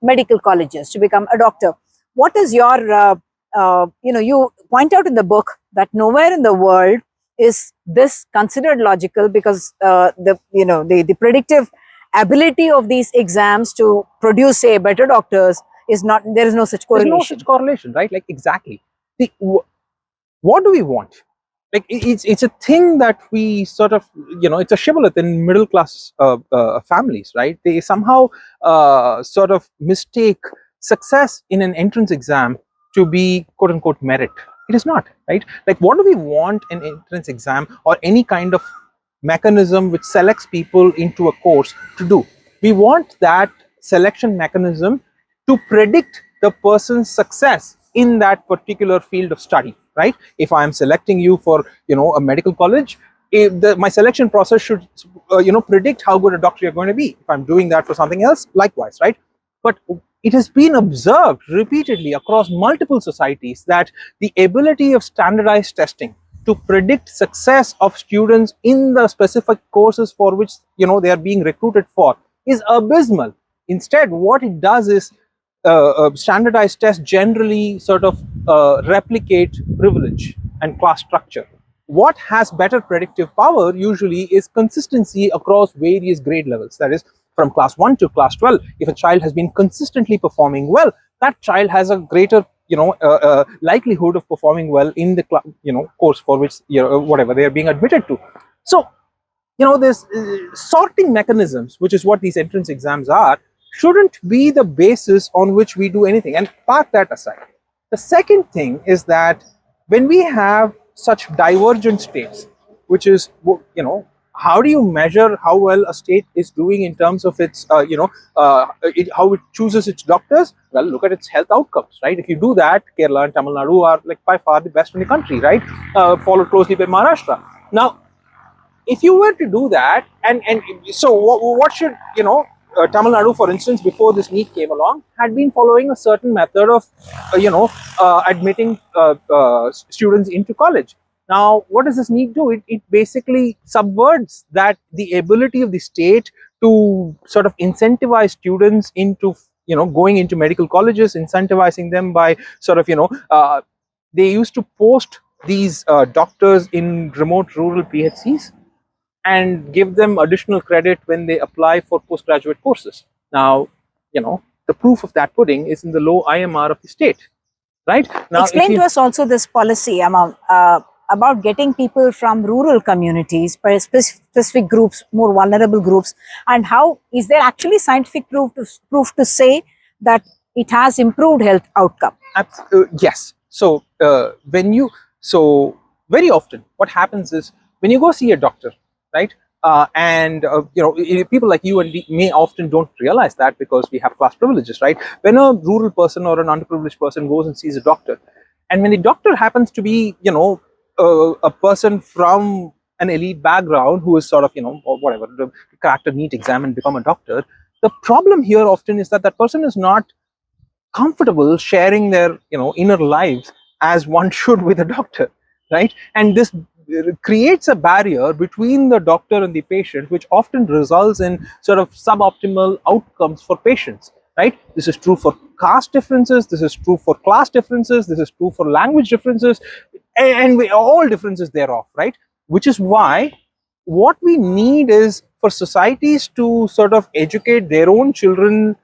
Speaker 1: medical colleges, to become a doctor. What is your you point out in the book that nowhere in the world is this considered logical, because the predictive ability of these exams to produce, say, better doctors is not, there is no such correlation.
Speaker 2: There's no such correlation, right? Like, exactly. What do we want? Like, it's a thing that we sort of, it's a shibboleth in middle class families, right? They somehow sort of mistake success in an entrance exam to be quote unquote merit. It is not, right? Like, what do we want an entrance exam or any kind of mechanism which selects people into a course to do? We want that selection mechanism to predict the person's success in that particular field of study, right? If I am selecting you for a medical college, my selection process should predict how good a doctor you're going to be. If I'm doing that for something else, likewise, right? But it has been observed repeatedly across multiple societies that the ability of standardized testing to predict success of students in the specific courses for which they are being recruited for is abysmal. Instead, what it does is standardized tests generally sort of replicate privilege and class structure. What has better predictive power usually is consistency across various grade levels. That is, from class 1 to class 12, if a child has been consistently performing well, that child has a greater likelihood of performing well in the course for which whatever they are being admitted to. So there's sorting mechanisms, which is what these entrance exams are, shouldn't be the basis on which we do anything. And park that aside. The second thing is that when we have such divergent states, which is how do you measure how well a state is doing in terms of its how it chooses its doctors? Well, look at its health outcomes, right? If you do that, Kerala and Tamil Nadu are like by far the best in the country, right? Followed closely by Maharashtra. Now, if you were to do that, and so what should Tamil Nadu, for instance, before this NEET came along, had been following a certain method of admitting students into college. Now, what does this NEET do? It basically subverts the ability of the state to sort of incentivize students into going into medical colleges, incentivizing them by sort of they used to post these doctors in remote rural PHCs and give them additional credit when they apply for postgraduate courses. Now, the proof of that pudding is in the low IMR of the state, right? Now,
Speaker 1: explain to us also this policy about getting people from rural communities, specific groups, more vulnerable groups, and how is there actually scientific proof to say that it has improved health outcome?
Speaker 2: Yes. So very often what happens is when you go see a doctor, right? People like you and me often don't realize that because we have class privileges, right? When a rural person or an underprivileged person goes and sees a doctor, and when the doctor happens to be, a person from an elite background who is sort of, or whatever, cracked a NEET exam and become a doctor, the problem here often is that that person is not comfortable sharing their, inner lives as one should with a doctor, right? And this creates a barrier between the doctor and the patient, which often results in sort of suboptimal outcomes for patients, right? This is true for caste differences, this is true for class differences, this is true for language differences, and all differences thereof, right? Which is why what we need is for societies to sort of educate their own children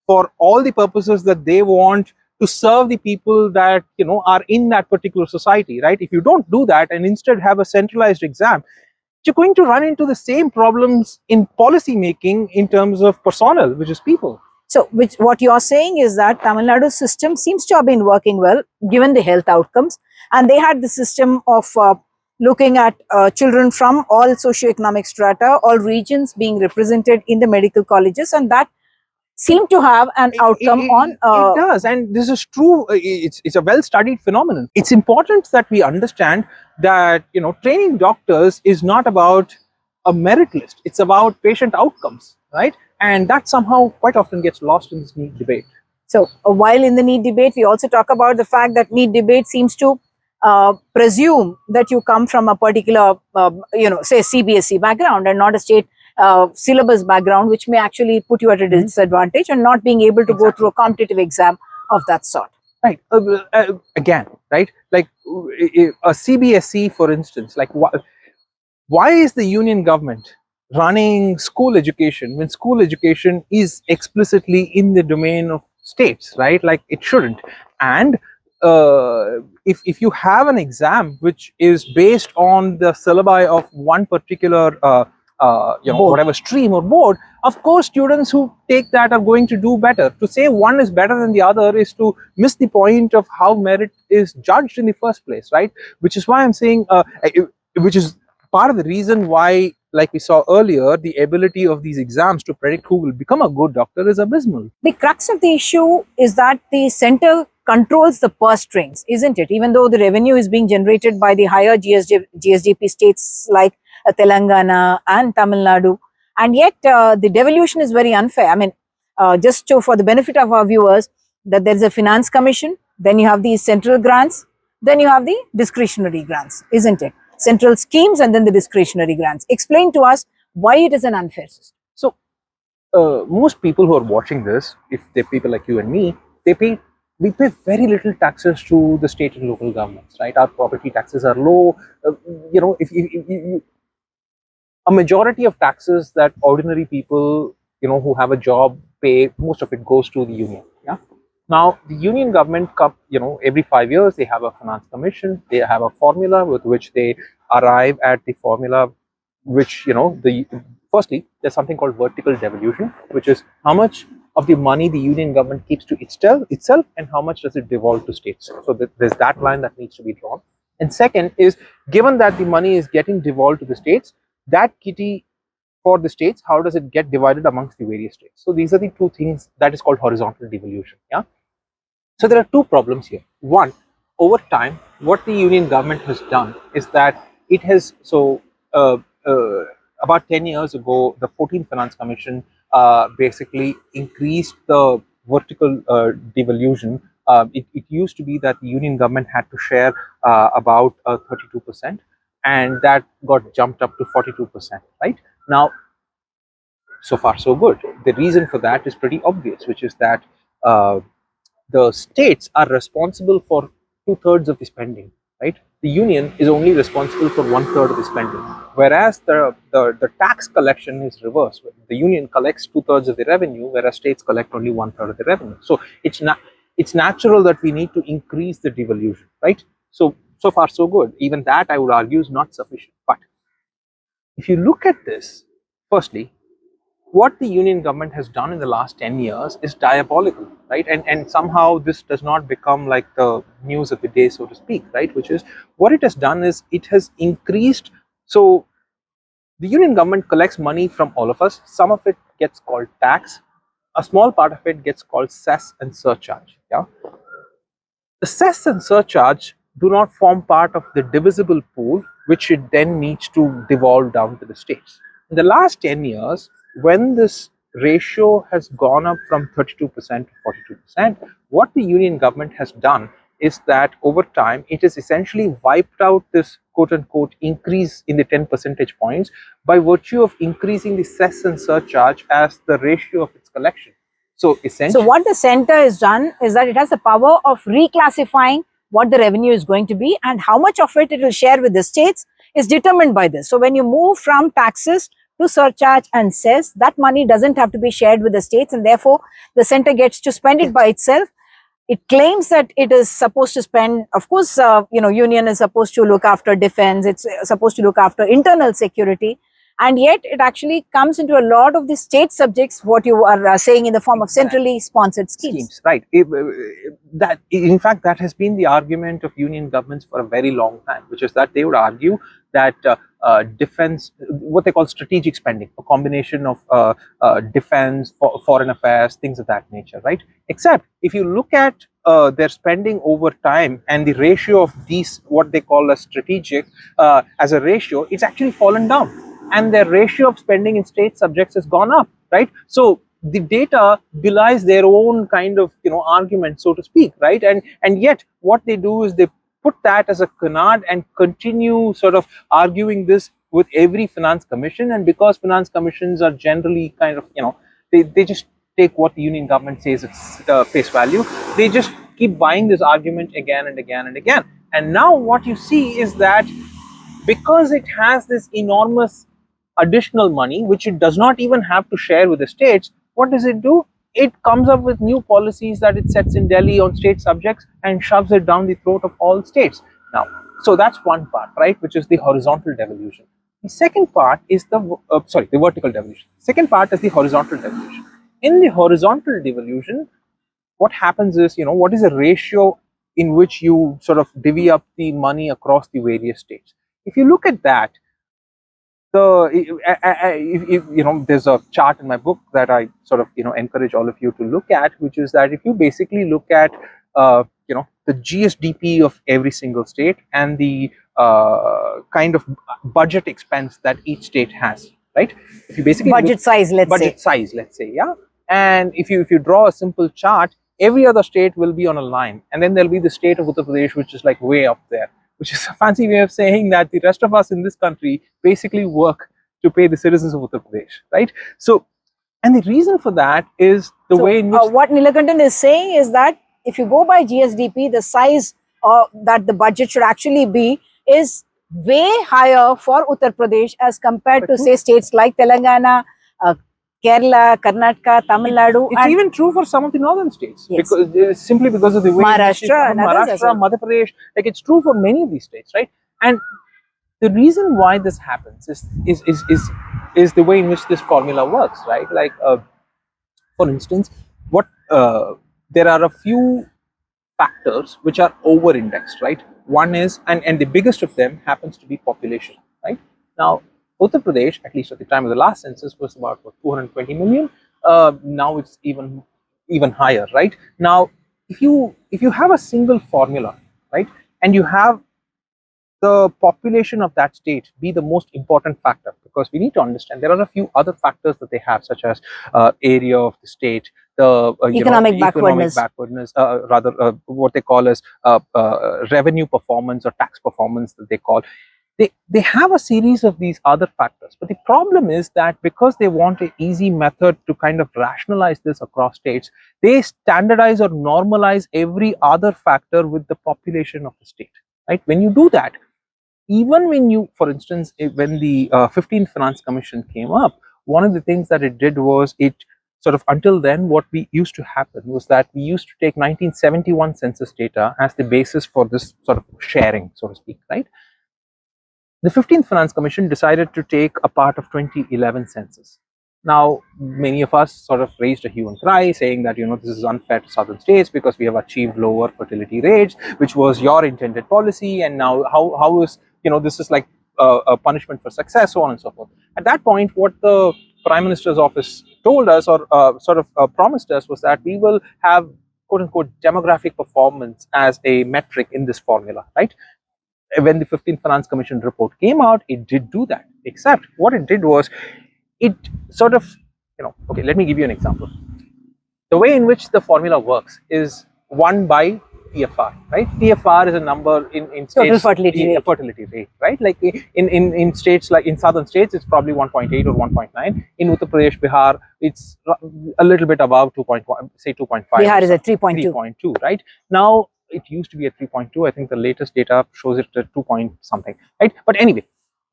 Speaker 2: for all the purposes that they want to serve the people that are in that particular society, right? If you don't do that and instead have a centralized exam, you're going to run into the same problems in policy making in terms of personnel, which is people.
Speaker 1: So, what you're saying is that Tamil Nadu system seems to have been working well given the health outcomes, and they had the system of looking at children from all socioeconomic strata, all regions being represented in the medical colleges, and that seem to have an outcome
Speaker 2: it does, and this is true. It's a well-studied phenomenon. It's important that we understand that training doctors is not about a merit list. It's about patient outcomes, right? And that somehow quite often gets lost in this NEET debate.
Speaker 1: So while in the NEET debate, we also talk about the fact that NEET debate seems to presume that you come from a particular, say CBSE background and not a state syllabus background, which may actually put you at a disadvantage and not being able to go through a competitive exam of that sort.
Speaker 2: Right. Again, right? Like a CBSE, for instance, like why is the union government running school education when school education is explicitly in the domain of states, right? Like it shouldn't. And if you have an exam which is based on the syllabi of one particular whatever stream or board, of course students who take that are going to do better. To say one is better than the other is to miss the point of how merit is judged in the first place, right? Which is why I'm saying which is part of the reason why, like we saw earlier, the ability of these exams to predict who will become a good doctor is abysmal.
Speaker 1: The crux of the issue is that the center controls the purse strings, isn't it? Even though the revenue is being generated by the higher GSDP states like Telangana and Tamil Nadu, and yet the devolution is very unfair. I mean, just for the benefit of our viewers, that there is a finance commission, then you have the central grants, then you have the discretionary grants, isn't it? Central schemes and then the discretionary grants. Explain to us why it is an unfair system.
Speaker 2: So, most people who are watching this, if they're people like you and me, we pay very little taxes to the state and local governments, right? Our property taxes are low. If a majority of taxes that ordinary people, who have a job pay, most of it goes to the union. Yeah. Now, the union government, every 5 years they have a finance commission. They have a formula with which they arrive at the formula, which firstly there's something called vertical devolution, which is how much of the money the union government keeps to itself and how much does it devolve to states. So there's that line that needs to be drawn. And second is, given that the money is getting devolved to the states, that kitty for the states, how does it get divided amongst the various states? So these are the two things that is called horizontal devolution. Yeah. So there are two problems here. One, over time, what the union government has done is that it has about 10 years ago, the 14th Finance Commission basically increased the vertical devolution. It used to be that the union government had to share about 32%, and that got jumped up to 42%. Right now, so far so good. The reason for that is pretty obvious, which is that the states are responsible for 2/3 of the spending, right? The union is only responsible for 1/3 of the spending, whereas the tax collection is reversed. The union collects 2/3 of the revenue, whereas states collect only 1/3 of the revenue. So it's natural that we need to increase the devolution, right? So far so good. Even that, I would argue, is not sufficient. But if you look at this, firstly, what the union government has done in the last 10 years is diabolical, right? And somehow this does not become like the news of the day, so to speak, right? Which is, what it has done is it has increased. So the union government collects money from all of us. Some of it gets called tax. A small part of it gets called cess and surcharge. Yeah. The cess and surcharge do not form part of the divisible pool, which it then needs to devolve down to the states. In the last 10 years, when this ratio has gone up from 32% to 42%, what the union government has done is that over time, it has essentially wiped out this quote unquote increase in the 10 percentage points by virtue of increasing the cess and surcharge as the ratio of its collection. So essentially,
Speaker 1: so what the center has done is that it has the power of reclassifying what the revenue is going to be, and how much of it will share with the states is determined by this. So when you move from taxes to surcharge and cess, that money doesn't have to be shared with the states, and therefore the center gets to spend it by itself. It claims that it is supposed to spend, of course, union is supposed to look after defense, it's supposed to look after internal security, and yet it actually comes into a lot of the state subjects, what you are saying, in the form of centrally sponsored schemes.
Speaker 2: Right. That, in fact, that has been the argument of union governments for a very long time, which is that they would argue that defense, what they call strategic spending, a combination of defense, foreign affairs, things of that nature, right? Except if you look at their spending over time and the ratio of these, what they call as strategic, as a ratio, it's actually fallen down, and their ratio of spending in state subjects has gone up, right? So the data belies their own kind of argument, so to speak, right? And yet what they do is they put that as a canard and continue sort of arguing this with every finance commission. And because finance commissions are generally kind of they just take what the union government says it's face value, they just keep buying this argument again and again and again. And now what you see is that because it has this enormous additional money, which it does not even have to share with the states, what does it do? It comes up with new policies that it sets in Delhi on state subjects and shoves it down the throat of all states. Now, so that's one part, right, which is the horizontal devolution. The second part is the vertical devolution. Second part is the horizontal devolution. In the horizontal devolution, what happens is, what is the ratio in which you sort of divvy up the money across the various states? If you look at that, there's a chart in my book that I sort of encourage all of you to look at, which is that if you basically look at the GSDP of every single state and the kind of budget expense that each state has, right? If you basically
Speaker 1: budget size, let's
Speaker 2: say, yeah, and if you draw a simple chart, every other state will be on a line, and then there'll be the state of Uttar Pradesh, which is like way up there, which is a fancy way of saying that the rest of us in this country basically work to pay the citizens of Uttar Pradesh, right? So, and the reason for that is the way in which
Speaker 1: what Nilakantan is saying is that if you go by GSDP, the size that the budget should actually be is way higher for Uttar Pradesh as compared to say states like Telangana, Kerala, Karnataka, Tamil Nadu.
Speaker 2: It's even true for some of the northern states,
Speaker 1: yes,
Speaker 2: because simply because of the way
Speaker 1: Maharashtra,
Speaker 2: Madhya Pradesh, like it's true for many of these states, right? And the reason why this happens is the way in which this formula works, right? Like, for instance, what there are a few factors which are over-indexed, right? One is, and the biggest of them happens to be population, right? Now, Uttar Pradesh, at least at the time of the last census, was about 220 million. Now it's even higher, right? Now, if you have a single formula, right, and you have the population of that state be the most important factor, because we need to understand there are a few other factors that they have, such as area of the state, the
Speaker 1: economic backwardness,
Speaker 2: what they call as revenue performance or tax performance that they call. They have a series of these other factors, but the problem is that because they want an easy method to kind of rationalize this across states, they standardize or normalize every other factor with the population of the state, right? When you do that, even when you, for instance, when the 15th Finance Commission came up, one of the things that it did was it sort of, until then, what we used to happen was that we used to take 1971 census data as the basis for this sort of sharing, so to speak, right? The 15th Finance Commission decided to take a part of 2011 census. Now, many of us sort of raised a hue and cry, saying that, this is unfair to southern states because we have achieved lower fertility rates, which was your intended policy, and now how is, this is like a punishment for success, so on and so forth. At that point, what the Prime Minister's office told us, or promised us, was that we will have, quote unquote, demographic performance as a metric in this formula, right? When the 15th Finance Commission report came out, it did do that, except what it did was it sort of, okay, let me give you an example. The way in which the formula works is 1 by TFR, right? TFR is a number in states,
Speaker 1: total fertility
Speaker 2: rate, right? Like in states, like in southern states, it's probably 1.8 or 1.9. In Uttar Pradesh, Bihar, it's a little bit above 2.1, say 2.5.
Speaker 1: Bihar is at 3.2.
Speaker 2: 3.2, right? Now, it used to be at 3.2. I think the latest data shows it at 2 point something, right? But anyway,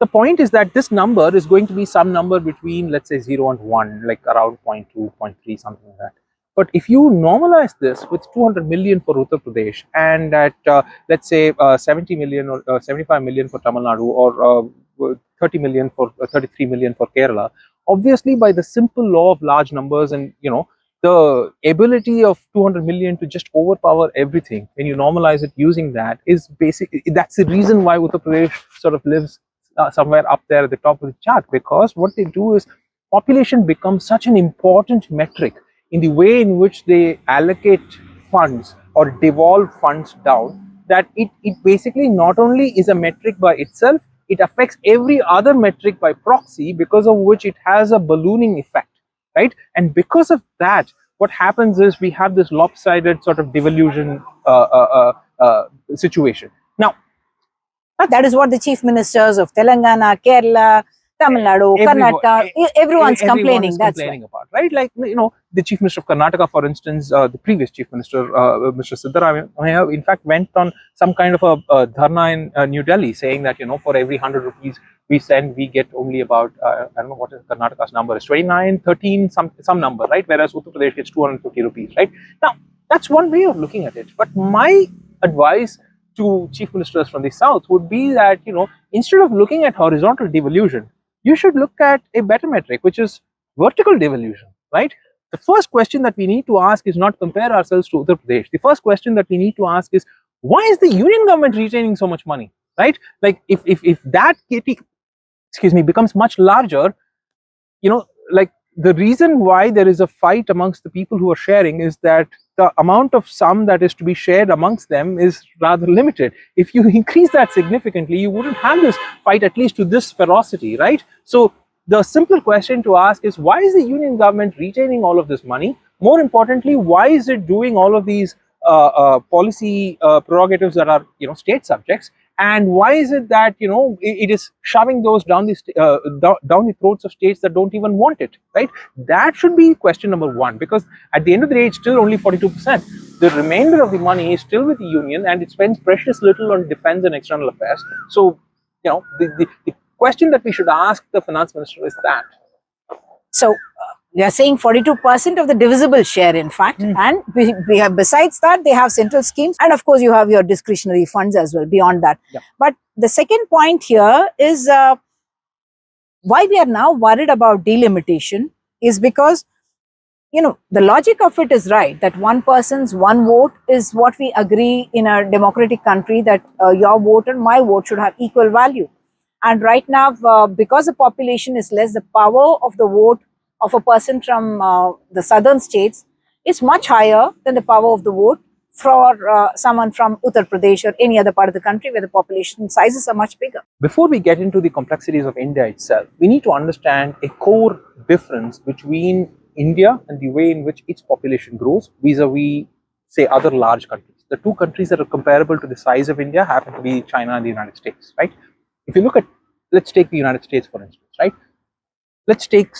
Speaker 2: the point is that this number is going to be some number between, let's say, 0 and 1, like around 0.2, 0.3, something like that. But if you normalize this with 200 million for Uttar Pradesh and at, let's say, 70 million or 75 million for Tamil Nadu, or 30 million for 33 million for Kerala, obviously by the simple law of large numbers and, the ability of 200 million to just overpower everything, when you normalize it using that, is basically, that's the reason why Uttar Pradesh sort of lives somewhere up there at the top of the chart, because what they do is population becomes such an important metric in the way in which they allocate funds or devolve funds down, that it basically not only is a metric by itself, it affects every other metric by proxy, because of which it has a ballooning effect, right? And because of that, what happens is we have this lopsided sort of devolution situation. Now,
Speaker 1: that is what the chief ministers of Telangana, Kerala, Tamil Nadu, Karnataka, everyone's complaining. That's
Speaker 2: complaining about, right? Like, the chief minister of Karnataka, for instance, the previous chief minister, Mr. Sudhir, in fact, went on some kind of a dharna in New Delhi, saying that, for every 100 rupees we send, we get only about, I don't know what is Karnataka's number, is 29, 13, some number, right? Whereas Uttar Pradesh gets 250 rupees, right? Now, that's one way of looking at it. But my advice to chief ministers from the south would be that, instead of looking at horizontal devolution, you should look at a better metric, which is vertical devolution, right? The first question that we need to ask is not compare ourselves to Uttar Pradesh. The first question that we need to ask is, why is the union government retaining so much money, right? Like, if that excuse me, becomes much larger, like the reason why there is a fight amongst the people who are sharing is that the amount of sum that is to be shared amongst them is rather limited. If you increase that significantly, you wouldn't have this fight, at least to this ferocity, right? So the simple question to ask is, why is the union government retaining all of this money? More importantly, why is it doing all of these policy prerogatives that are, state subjects? And why is it that it is shoving those down down the throats of states that don't even want it, right? That should be question number one, because at the end of the day, it's still only 42%. The remainder of the money is still with the union, and it spends precious little on defense and external affairs. So the question that we should ask the finance minister is that.
Speaker 1: So we are saying 42% of the divisible share, in fact, and we have, besides that, they have central schemes, and of course you have your discretionary funds as well beyond that.
Speaker 2: Yeah.
Speaker 1: But the second point here is why we are now worried about delimitation is because, the logic of it is right, that one person's one vote is what we agree in a democratic country, that your vote and my vote should have equal value. And right now, because the population is less, the power of the vote of a person from the southern states is much higher than the power of the vote for someone from Uttar Pradesh or any other part of the country where the population sizes are much bigger.
Speaker 2: Before we get into the complexities of India itself, we need to understand a core difference between India and the way in which its population grows vis-a-vis, say, other large countries. The two countries that are comparable to the size of India happen to be China and the United States, right? If you look at, let's take the United States for instance, right? Let's take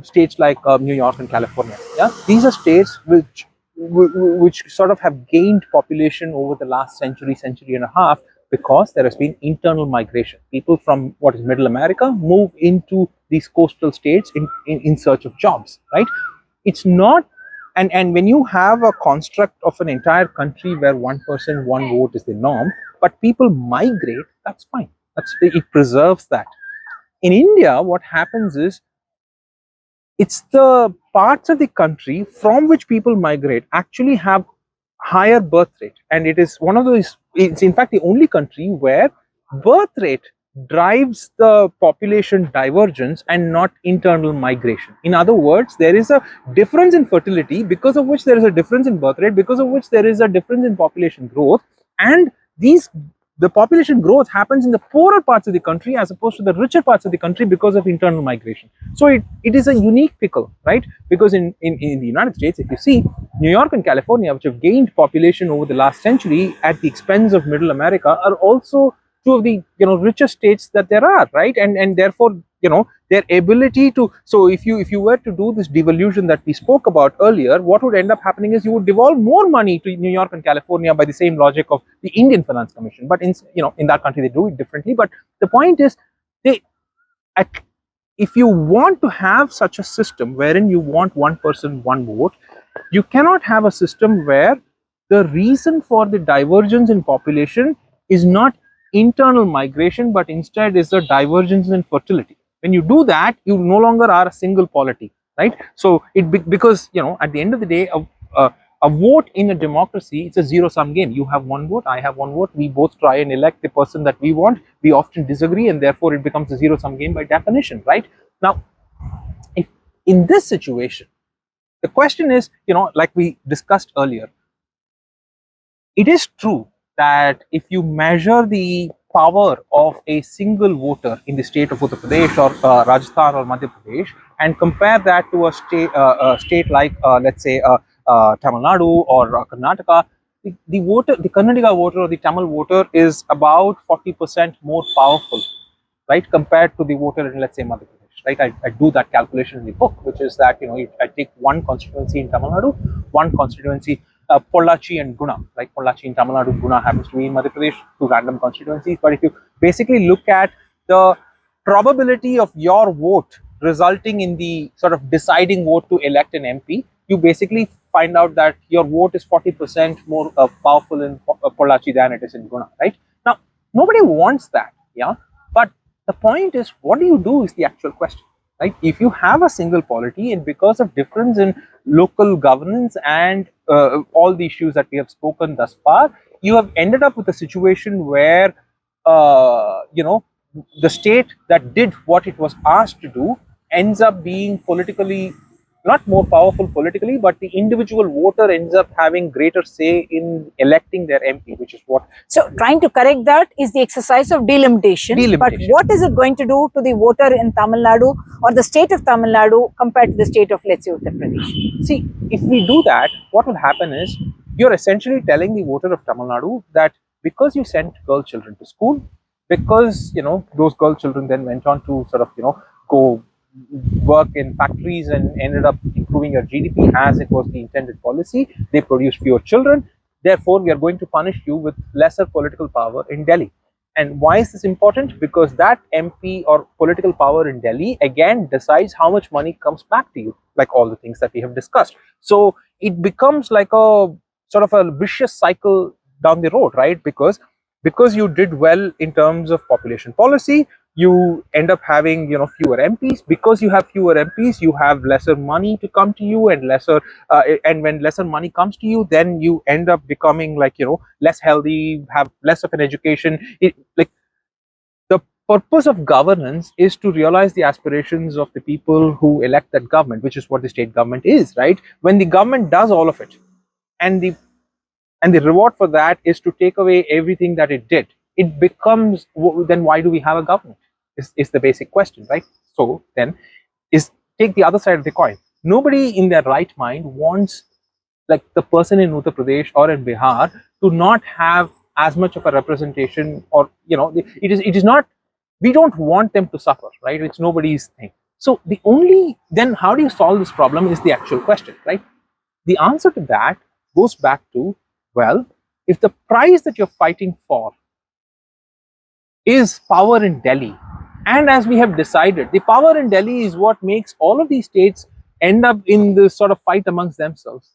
Speaker 2: states like New York and California. Yeah, these are states which sort of have gained population over the last century and a half, because there has been internal migration. People from what is Middle America move into these coastal states in search of jobs, right? It's not, and when you have a construct of an entire country where one person, one vote is the norm, but people migrate, that's fine. It preserves that. In India, what happens is, it's the parts of the country from which people migrate actually have higher birth rate, and it is one of those, it's in fact the only country where birth rate drives the population divergence and not internal migration. In other words, there is a difference in fertility, because of which there is a difference in birth rate, because of which there is a difference in population growth, and the population growth happens in the poorer parts of the country as opposed to the richer parts of the country because of internal migration. So it is a unique pickle, right? Because in the United States, if you see, New York and California, which have gained population over the last century at the expense of Middle America, are also two of the richest states that there are, right? And therefore, their ability to, so if you were to do this devolution that we spoke about earlier, what would end up happening is you would devolve more money to New York and California by the same logic of the Indian Finance Commission. But in that country they do it differently. But the point is, if you want to have such a system wherein you want one person, one vote, you cannot have a system where the reason for the divergence in population is not internal migration, but instead is the divergence in fertility. When you do that, you no longer are a single polity, right? So because at the end of the day, a vote in a democracy, it's a zero-sum game. You have one vote, I have one vote, we both try and elect the person that we want. We often disagree, and therefore it becomes a zero-sum game by definition, right? Now, if in this situation, the question is, like we discussed earlier, it is true that if you measure the power of a single voter in the state of Uttar Pradesh or Rajasthan or Madhya Pradesh, and compare that to a state like, let's say, Tamil Nadu or Karnataka, the Kannadiga voter or the Tamil voter is about 40% more powerful, right, compared to the voter in, let's say, Madhya Pradesh. Right, I do that calculation in the book, which is that I take one constituency in Tamil Nadu, one constituency, Pollachi and Guna, like Pollachi in Tamil Nadu, Guna happens to be in Madhya Pradesh, two random constituencies. But if you basically look at the probability of your vote resulting in the sort of deciding vote to elect an MP, you basically find out that your vote is 40% more powerful in Pollachi than it is in Guna, right? Now, nobody wants that, yeah, but the point is, what do you do is the actual question, right? If you have a single polity, and because of difference in local governance and all the issues that we have spoken thus far, you have ended up with a situation where the state that did what it was asked to do ends up being politically not more powerful politically, but the individual voter ends up having greater say in electing their MP, which is what.
Speaker 1: So trying to correct that is the exercise of delimitation. But
Speaker 2: Delimitation.
Speaker 1: what is it going to do to the voter in Tamil Nadu or the state of Tamil Nadu compared to the state of, let's say, Uttar Pradesh?
Speaker 2: See, if we do that, what will happen is you're essentially telling the voter of Tamil Nadu that because you sent girl children to school, because those girl children then went on to sort of go work in factories and ended up improving your GDP as it was the intended policy, they produced fewer children. Therefore, we are going to punish you with lesser political power in Delhi. And why is this important? Because that MP or political power in Delhi again decides how much money comes back to you, like all the things that we have discussed. So it becomes like a sort of a vicious cycle down the road, right? Because you did well in terms of population policy, you end up having fewer MPs. Because you have fewer MPs, you have lesser money to come to you, and and when lesser money comes to you, then you end up becoming like less healthy, have less of an education. Like the purpose of governance is to realize the aspirations of the people who elect that government, which is what the state government is, right? When the government does all of it, and the reward for that is to take away everything that it did, it becomes, then why do we have a government is the basic question, right? So then take the other side of the coin. Nobody in their right mind wants like the person in Uttar Pradesh or in Bihar to not have as much of a representation, or it is not, we don't want them to suffer, right? It's nobody's thing. So then how do you solve this problem is the actual question, right? The answer to that goes back to, well, if the prize that you're fighting for is power in Delhi, and as we have decided, the power in Delhi is what makes all of these states end up in this sort of fight amongst themselves,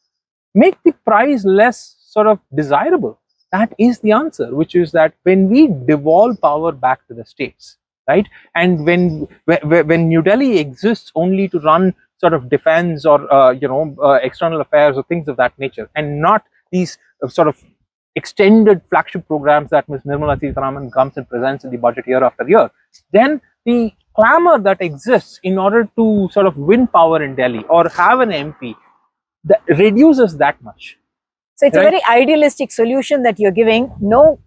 Speaker 2: make the prize less sort of desirable. That is the answer, which is that when we devolve power back to the states, right, and when New Delhi exists only to run sort of defense or external affairs or things of that nature, and not these sort of extended flagship programs that Ms. Nirmala Sitharaman comes and presents in the budget year after year, then the clamor that exists in order to sort of win power in Delhi or have an MP that reduces that much.
Speaker 1: So it's a very idealistic solution that you're giving. No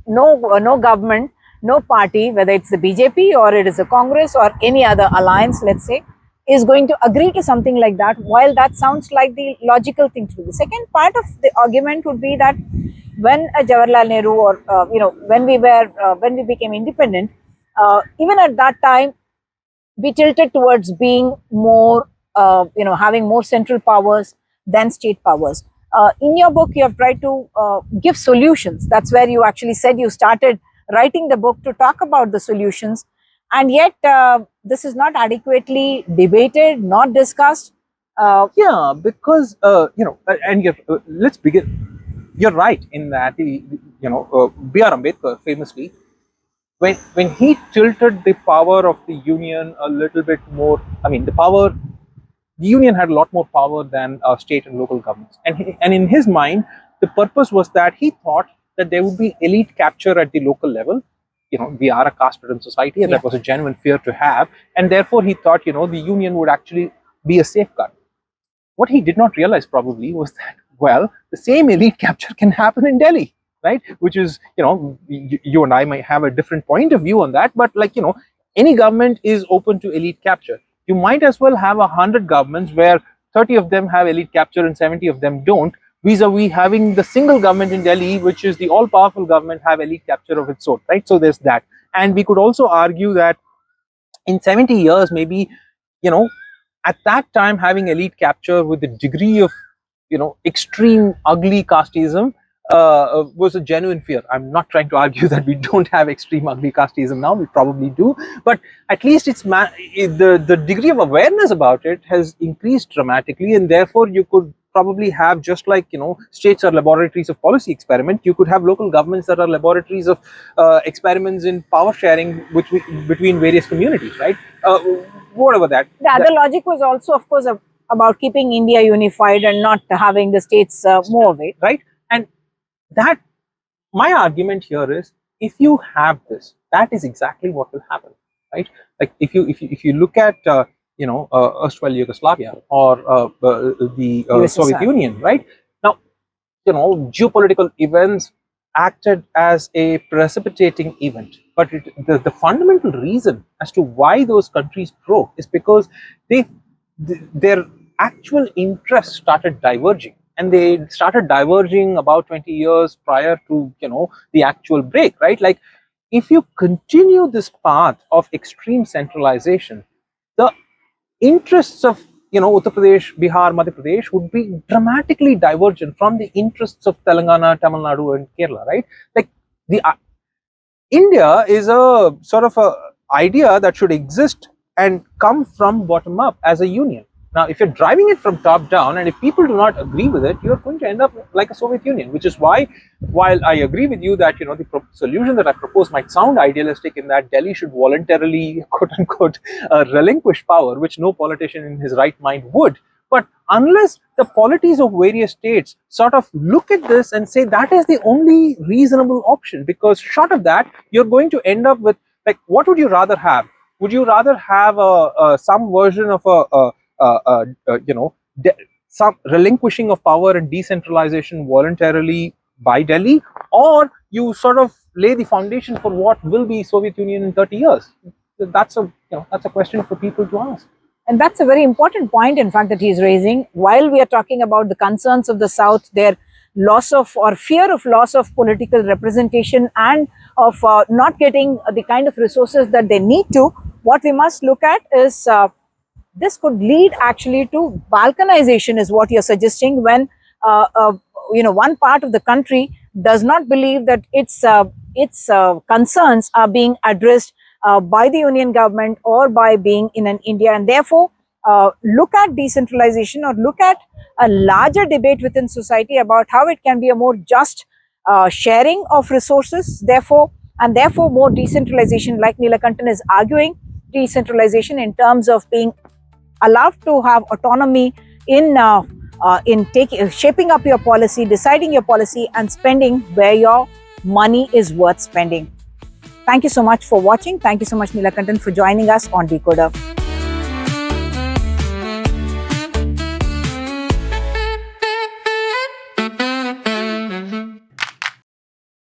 Speaker 1: government, no party, whether it's the BJP or it is a Congress or any other alliance, let's say, is going to agree to something like that. While that sounds like the logical thing to do, the second part of the argument would be that when Jawaharlal Nehru or when we became independent, even at that time, we tilted towards being more, having more central powers than state powers. In your book, you have tried to give solutions. That's where you actually said you started writing the book to talk about the solutions. And yet, this is not adequately debated, not discussed.
Speaker 2: Yeah, because, and let's begin. You're right in that, B.R. Ambedkar famously, when he tilted the power of the union a little bit more, I mean, the union had a lot more power than state and local governments. And in his mind, the purpose was that he thought that there would be elite capture at the local level. We are a caste-ridden society, and that was a genuine fear to have. And therefore, he thought, the union would actually be a safeguard. What he did not realize probably was that, well, the same elite capture can happen in Delhi, right? Which is, you and I might have a different point of view on that, but any government is open to elite capture. You might as well have 100 governments where 30 of them have elite capture and 70 of them don't, vis-a-vis having the single government in Delhi, which is the all-powerful government, have elite capture of its own, right? So there's that. And we could also argue that in 70 years, maybe, at that time, having elite capture with the degree of, extreme ugly casteism was a genuine fear. I'm not trying to argue that we don't have extreme ugly casteism now. We probably do, but at least the degree of awareness about it has increased dramatically, and therefore you could probably have, just like states are laboratories of policy experiment, you could have local governments that are laboratories of experiments in power sharing between various communities, right? Whatever that.
Speaker 1: The other logic was also, of course, about keeping India unified and not having the states move away.
Speaker 2: Right. And that, my argument here is, if you have this, that is exactly what will happen, right? Like if you look at erstwhile Yugoslavia or the Soviet
Speaker 1: USSR.
Speaker 2: Union, right? Now, geopolitical events acted as a precipitating event, but the fundamental reason as to why those countries broke is because they their actual interests started diverging, and they started diverging about 20 years prior to the actual break, right? Like, if you continue this path of extreme centralization, the interests of Uttar Pradesh, Bihar, Madhya Pradesh would be dramatically divergent from the interests of Telangana, Tamil Nadu, and Kerala, right? Like, the India is a sort of a idea that should exist and come from bottom up as a union. Now, if you're driving it from top down, and if people do not agree with it, you're going to end up like a Soviet Union. Which is why, while I agree with you that the solution that I propose might sound idealistic, in that Delhi should voluntarily, quote unquote, relinquish power, which no politician in his right mind would. But unless the polities of various states sort of look at this and say that is the only reasonable option, because short of that, you're going to end up with, like, what would you rather have? Would you rather have some version of some relinquishing of power and decentralization voluntarily by Delhi, or you sort of lay the foundation for what will be Soviet Union in 30 years? That's a question for people to ask.
Speaker 1: And that's a very important point, in fact, that he's raising. While we are talking about the concerns of the South, their loss of or fear of loss of political representation and of not getting the kind of resources that they need to, what we must look at is this could lead actually to balkanization, is what you're suggesting, when one part of the country does not believe that its concerns are being addressed by the union government or by being in an India, and therefore look at decentralization or look at a larger debate within society about how it can be a more just sharing of resources, therefore more decentralization, like Nilakantan is arguing, decentralization in terms of being allowed to have autonomy in shaping up your policy, deciding your policy, and spending where your money is worth spending. Thank you so much for watching. Thank you so much, Nilakantan, for joining us on DeKoder.